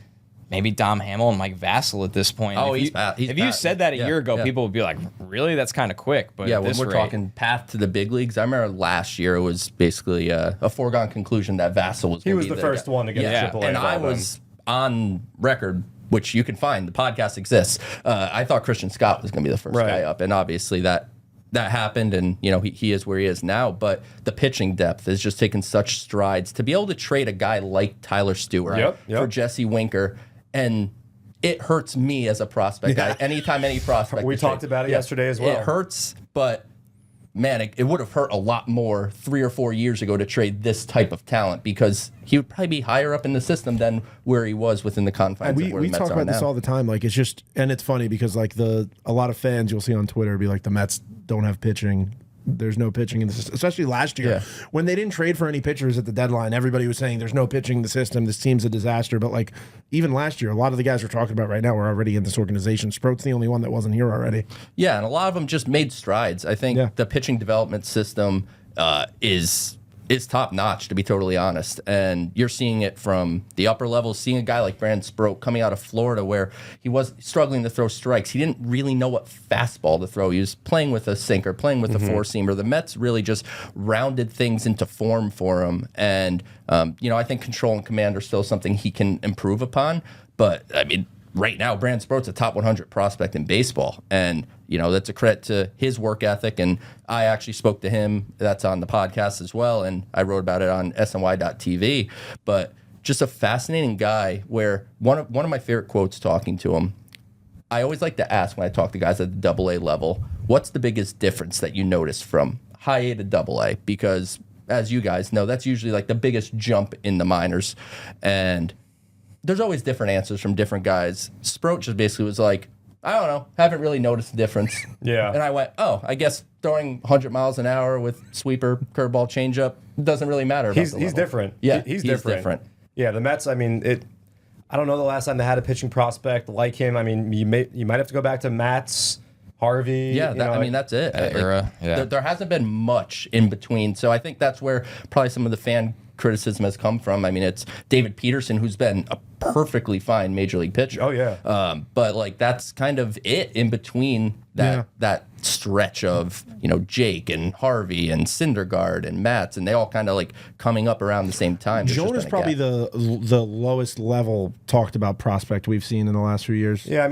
maybe Dom Hamill and Mike Vassell at this point. Oh, if you said that a year ago, people would be like, really? That's kind of quick. But when we're talking path to the big leagues, I remember last year it was basically a foregone conclusion that Vassell was going to be He was the first one to get a AAA. And I was on record, which you can find, the podcast exists. I thought Christian Scott was going to be the first guy up, and obviously that happened, and he is where he is now. But the pitching depth has just taken such strides to be able to trade a guy like Tyler Stewart for Jesse Winker. And it hurts me as a prospect guy. Anytime any prospect. We talked about it yesterday as well. It hurts, but man, it would have hurt a lot more 3 or 4 years ago to trade this type of talent because he would probably be higher up in the system than where he was within the confines of where the Mets talk are about this now. all the time. Like, it's just, and it's funny because like a lot of fans you'll see on Twitter be like, the Mets don't have pitching. There's no pitching in the system, especially last year when they didn't trade for any pitchers at the deadline. Everybody was saying there's no pitching in the system. This team's a disaster. But like even last year, a lot of the guys we're talking about right now were already in this organization. Sproat's the only one that wasn't here already. Yeah, and a lot of them just made strides. I think the pitching development system is top notch, to be totally honest. And you're seeing it from the upper levels, seeing a guy like Brandon Sproat coming out of Florida where he was struggling to throw strikes. He didn't really know what fastball to throw. He was playing with a sinker, playing with a four-seamer. The Mets really just rounded things into form for him. And, I think control and command are still something he can improve upon. But, I mean, right now, Brandon Sproat's a top 100 prospect in baseball. And, that's a credit to his work ethic. And I actually spoke to him. That's on the podcast as well. And I wrote about it on SNY.TV. But just a fascinating guy where one of my favorite quotes talking to him, I always like to ask when I talk to guys at the AA level, what's the biggest difference that you notice from high A to AA? Because as you guys know, that's usually like the biggest jump in the minors. And there's always different answers from different guys. Sproat just basically was like, I don't know, haven't really noticed the difference. Yeah. And I went, I guess throwing 100 miles an hour with sweeper, curveball, changeup doesn't really matter. He's different. Yeah, he's different. Yeah, the Mets, I don't know the last time they had a pitching prospect like him. You might have to go back to Matt's, Harvey. Yeah, that's it. That era. Yeah. There hasn't been much in between. So I think that's where probably some of the fan criticism has come from. It's David Peterson, who's been a perfectly fine major league pitcher. Oh, yeah. But that's kind of it in between that stretch of, Jake and Harvey and Syndergaard and Matz, and they all kind of coming up around the same time. Jonah's probably the lowest level talked about prospect we've seen in the last few years. Yeah,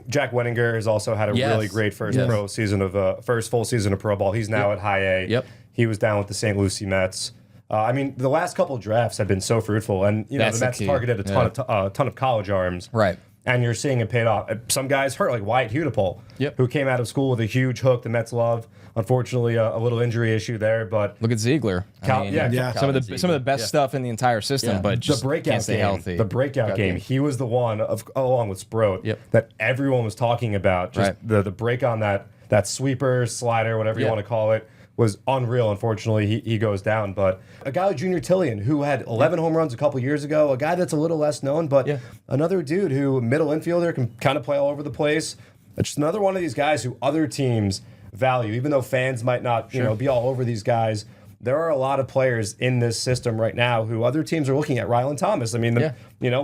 Jack Wenninger has also had a really great first full season of pro ball. He's now at high A. Yep. He was down with the St. Lucie Mets. The last couple of drafts have been so fruitful, and the Mets targeted a ton of college arms. Right. And you're seeing it paid off. Some guys hurt, like Wyatt Hudipole, who came out of school with a huge hook the Mets love. Unfortunately, a little injury issue there, but look at Ziegler. Some of the best stuff in the entire system, but just can't stay healthy. The breakout game. He was the one along with Sproat that everyone was talking about. Just the break on that sweeper, slider, whatever you want to call it, was unreal. Unfortunately, he goes down. But a guy like Junior Tillian, who had 11 home runs a couple years ago, a guy that's a little less known, but another dude who, middle infielder, can kind of play all over the place. Just another one of these guys who other teams value, even though fans might not be all over these guys. There are a lot of players in this system right now who other teams are looking at. Rylan Thomas,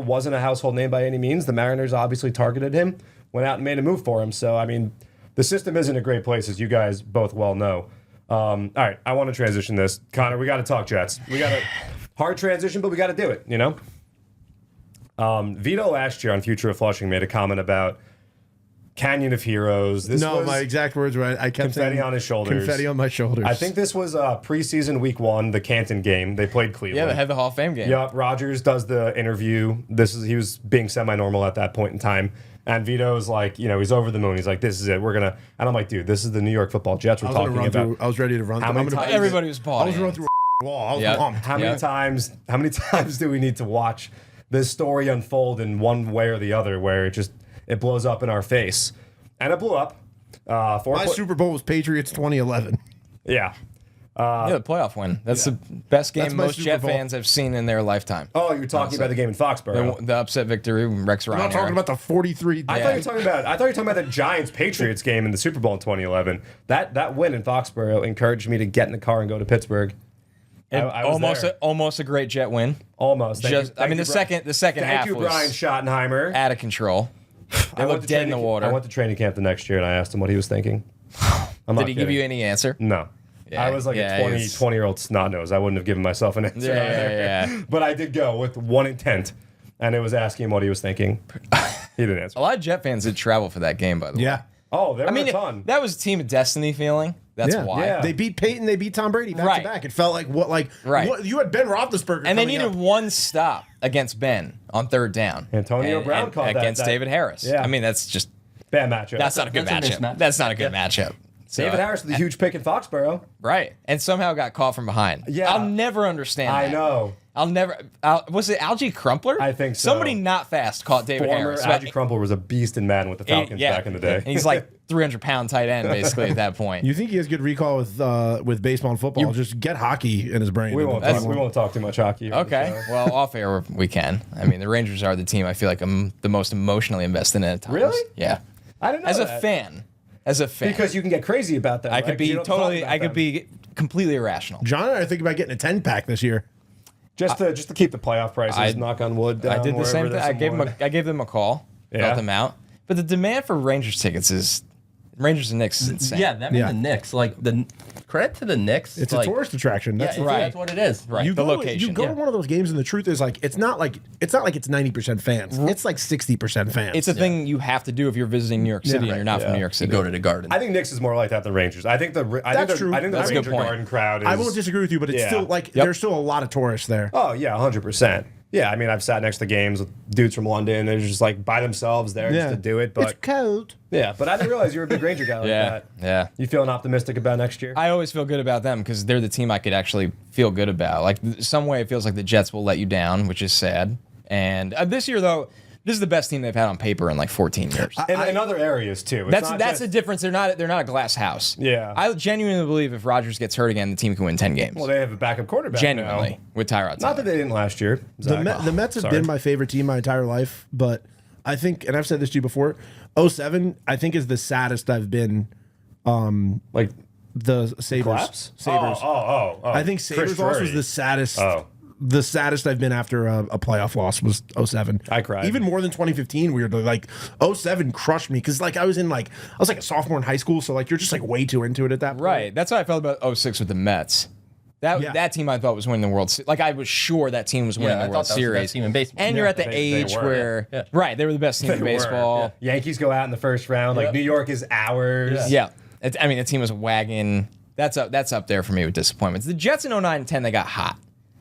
wasn't a household name by any means. The Mariners obviously targeted him, went out and made a move for him. So, the system isn't a great place, as you guys both well know. All right, I want to transition this. Connor, we got to talk Jets. We got a hard transition, but we got to do it, Vito last year on Future of Flushing made a comment about Canyon of Heroes. My exact words were, I kept confetti on his shoulders. Confetti on my shoulders. I think this was preseason week 1, the Canton game. They played Cleveland. Yeah, they had the Hall of Fame game. Yeah, Rogers does the interview. He was being semi-normal at that point in time. And Vito's like, he's over the moon. He's like, this is it. And I'm like, dude, this is the New York Football Jets we're talking about. I was ready to run through. Everybody was bought. I was running through a wall. I was pumped. How many times do we need to watch this story unfold in one way or the other, where it blows up in our face? And it blew up. My Super Bowl was Patriots 2011. Yeah. The playoff win. That's the best game most Jet fans have seen in their lifetime. Oh, you're talking about the game in Foxborough. The upset victory, Rex Ryan. I'm not talking about the 43. I thought you were talking about the Giants-Patriots game in the Super Bowl in 2011. That win in Foxborough encouraged me to get in the car and go to Pittsburgh. I was almost a great Jet win. Almost. The second half Thank you, was Brian Schottenheimer. out of control. They looked dead in the water. I went to training camp the next year and I asked him what he was thinking. Did he give you any answer? No. Yeah, I was like a 20-year-old snot nose. I wouldn't have given myself an answer. Yeah. But I did go with one intent, and it was asking him what he was thinking. He didn't answer. A lot of Jet fans did travel for that game, by the way. Yeah. Oh, there were a ton. That was a team of destiny feeling. That's why. Yeah. They beat Peyton. They beat Tom Brady back to back. It felt like you had Ben Roethlisberger, and they needed one stop against Ben on third down. Antonio Brown called that against David Harris. Yeah. That's just bad matchup. That's not a good matchup. That's not a good matchup. David Harris with a huge pick in Foxborough. Right. And somehow got caught from behind. Yeah. I'll never understand that. I know. Was it Algie Crumpler? I think so. Somebody not fast caught David Harris. Algie Crumpler was a beast in Madden with the Falcons back in the day. And he's like 300-pound tight end, basically, at that point. You think he has good recall with baseball and football? Just get hockey in his brain. We won't talk too much hockey. Okay. Well, off air we can. The Rangers are the team I feel like I'm the most emotionally invested in at times. Really? Yeah. I didn't know As a fan. Because you can get crazy about that. I could be completely irrational. John and I are thinking about getting a 10-pack this year. Just to keep the playoff prices, knock on wood, down. I did the same thing. I gave them a call, Yeah. felt them out. But the demand for Rangers tickets is Rangers and Knicks is insane. Yeah, them and the Knicks. Like the credit to the Knicks. It's like, a tourist attraction. That's yeah, the thing. that's what it is. Right. You The go, location. You go to one of those games, and the truth is, like, it's not like it's 90% fans. It's like 60% fans. It's a thing you have to do if you're visiting New York City and you're not from New York You City. go to the Garden. I think Knicks is more like that than Rangers. I think true. I think the That's a good Ranger point. Garden crowd is. I won't disagree with you, but it's still like there's still a lot of tourists there. Oh yeah, 100%. Yeah, I mean, I've sat next to games with dudes from London. They're just like by themselves there just to do it. But it's cold. yeah, but I didn't realize you were a big Ranger guy like that. Yeah. You feeling optimistic about next year? I always feel good about them because they're the team I could actually feel good about. Like some way, it feels like the Jets will let you down, which is sad. And this year, though, this is the best team they've had on paper in like 14 years. And in other areas too. It's That's not the just- difference. They're not a glass house. Yeah. I genuinely believe if Rodgers gets hurt again, the team can win 10 games. Well, they have a backup quarterback Genuinely now. with Tyrone Taylor. Not that they didn't last year. The Mets have been my favorite team my entire life, but I think, and I've said this to you before, 07 I think is the saddest I've been. Like The Sabres. collapse. Sabres. Oh. I think Sabres loss was the saddest. Oh. The saddest I've been after a playoff loss was 07. I cried. Even more than 2015, weirdly. Like 07 crushed me because like I was like a sophomore in high school, so like you're just like way too into it at that point. Right. That's how I felt about 06 with the Mets. That team I thought was winning the World Series. Like I was sure that team was winning I the thought World that was the Series. best team in baseball. And you're at the They age were. where right, they were the best team in baseball. Yankees go out in the first round. Like New York is ours. Yeah. I mean, the team was a wagon. That's up there for me with disappointments. The Jets in 09 and 10, they got hot.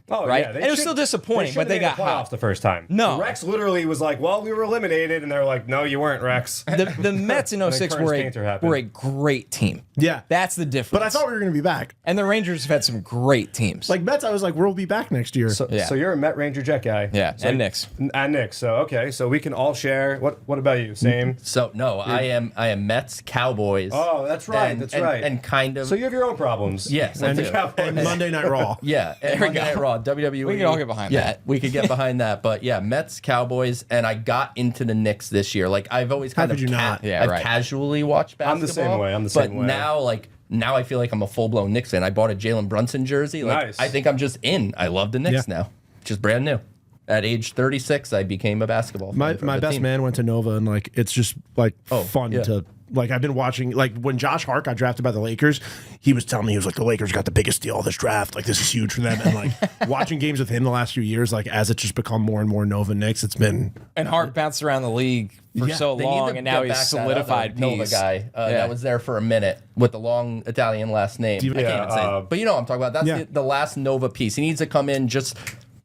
Oh, Right? yeah. And it was still disappointing, but they got hot. playoffs the first time. No. Rex literally was like, well, we were eliminated. And they're like, no, you weren't, Rex. The Mets in 06 Curtis Painter happened. were a great team. Yeah. That's the difference. But I thought we were going to be back. And the Rangers have had some great teams. Like Mets, I was like, we'll be back next year. So you're a Met Ranger Jet guy. Yeah, So and Knicks. And Knicks. So, okay. So we can all share. What about you? Same? So no, I am Mets, Cowboys. Oh, that's right. and- That's and- right. And kind of. So you have your own problems. Yes, I and, do. and Monday Night Raw. Yeah, and we Monday go. Night Raw, WWE. We can all get behind that. We could get behind that. But yeah, Mets, Cowboys, and I got into the Knicks this year. Like I've always kind could of you not? Yeah, I've right. casually watched basketball. I'm the same way. I'm the same way. But now I feel like I'm a full blown Knicks fan. I bought a Jalen Brunson jersey. Like Nice. I think I'm just in. I love the Knicks now. Just brand new. At age 36, I became a basketball fan. My for the best team. man went to Nova, and like it's just like fun yeah. to like. I've been watching like when Josh Hart got drafted by the Lakers. He was telling me he was like the Lakers got the biggest deal of this draft. Like this is huge for them. And like watching games with him the last few years, like as it's just become more and more Nova Knicks, it's been And Hart bounced around the league for so They need long, to and now get he's back that solidified other Nova piece. guy that was there for a minute with the long Italian last name. I can't even say it. But you know what I'm talking about. That's the last Nova piece. He needs to come in just.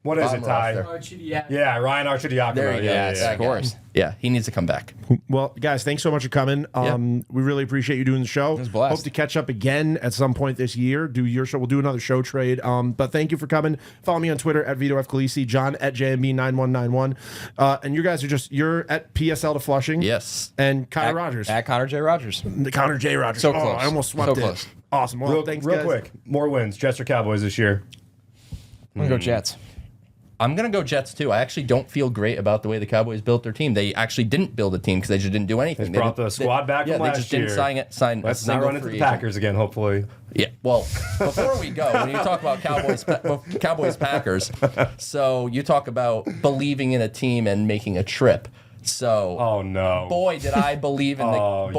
What is it, Ty? roster. Yeah, Ryan Arcidiacono. There you go. Yeah, Yes, of course. Yeah, he needs to come back. well, guys. Thanks so much for coming. We really appreciate you doing the show. was a blast. Hope to catch up again at some point this year. Do your show. We'll do another show trade. But thank you for coming. Follow me on Twitter at Vito F. Khaleesi, John at JMB9191. And you guys are you're at PSL to Flushing. Yes. And Connor Rogers. At Connor J. Rogers. Connor J. Rogers. So Oh, close. I almost swept So it. close. Awesome. Well, thanks, Real guys. quick, more wins. Jets or Cowboys this year? I'm going to go Jets. I'm going to go Jets, too. I actually don't feel great about the way the Cowboys built their team. They actually didn't build a team because they just didn't do anything. They brought the squad back from they last just year. didn't sign Let's a not single run into free the agent. Packers again, hopefully. Yeah. Well, before we go, when you talk about Cowboys Packers, so you talk about believing in a team and making a trip. So, Oh, no. boy, did I believe in you went?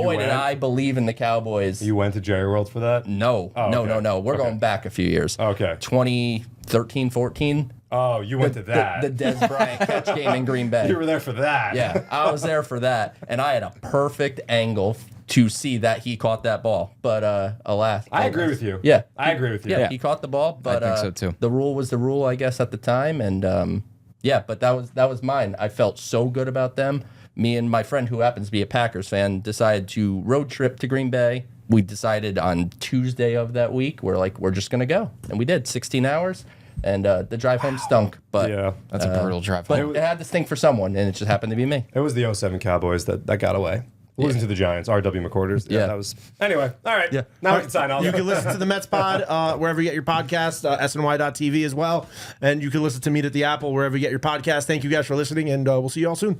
the Cowboys. You went to Jerry World for that? No. We're going back a few years. Okay. 2013, 14. Oh, you went to that. The Des Bryant catch game in Green Bay. You were there for that. Yeah, I was there for that, and I had a perfect angle to see that he caught that ball. But alas, I agree with you. Yeah, I agree with you. Yeah, he caught the ball, but think so, too. The rule was the rule, I guess, at the time, and yeah, but that was mine. I felt so good about them. Me and my friend, who happens to be a Packers fan, decided to road trip to Green Bay. We decided on Tuesday of that week, we're just gonna go, and we did 16 hours. And the drive home stunk, but Yeah. That's a brutal drive but home. it had to stink for someone, and it just happened to be me. It was the 07 Cowboys that got away. Losing to the Giants, R.W. McQuarters. Yeah. That was. Anyway, all right. Yeah. Now we can sign off. You can listen to the Mets pod wherever you get your podcast, SNY.TV as well. And you can listen to Meet at the Apple wherever you get your podcast. Thank you guys for listening, and we'll see you all soon.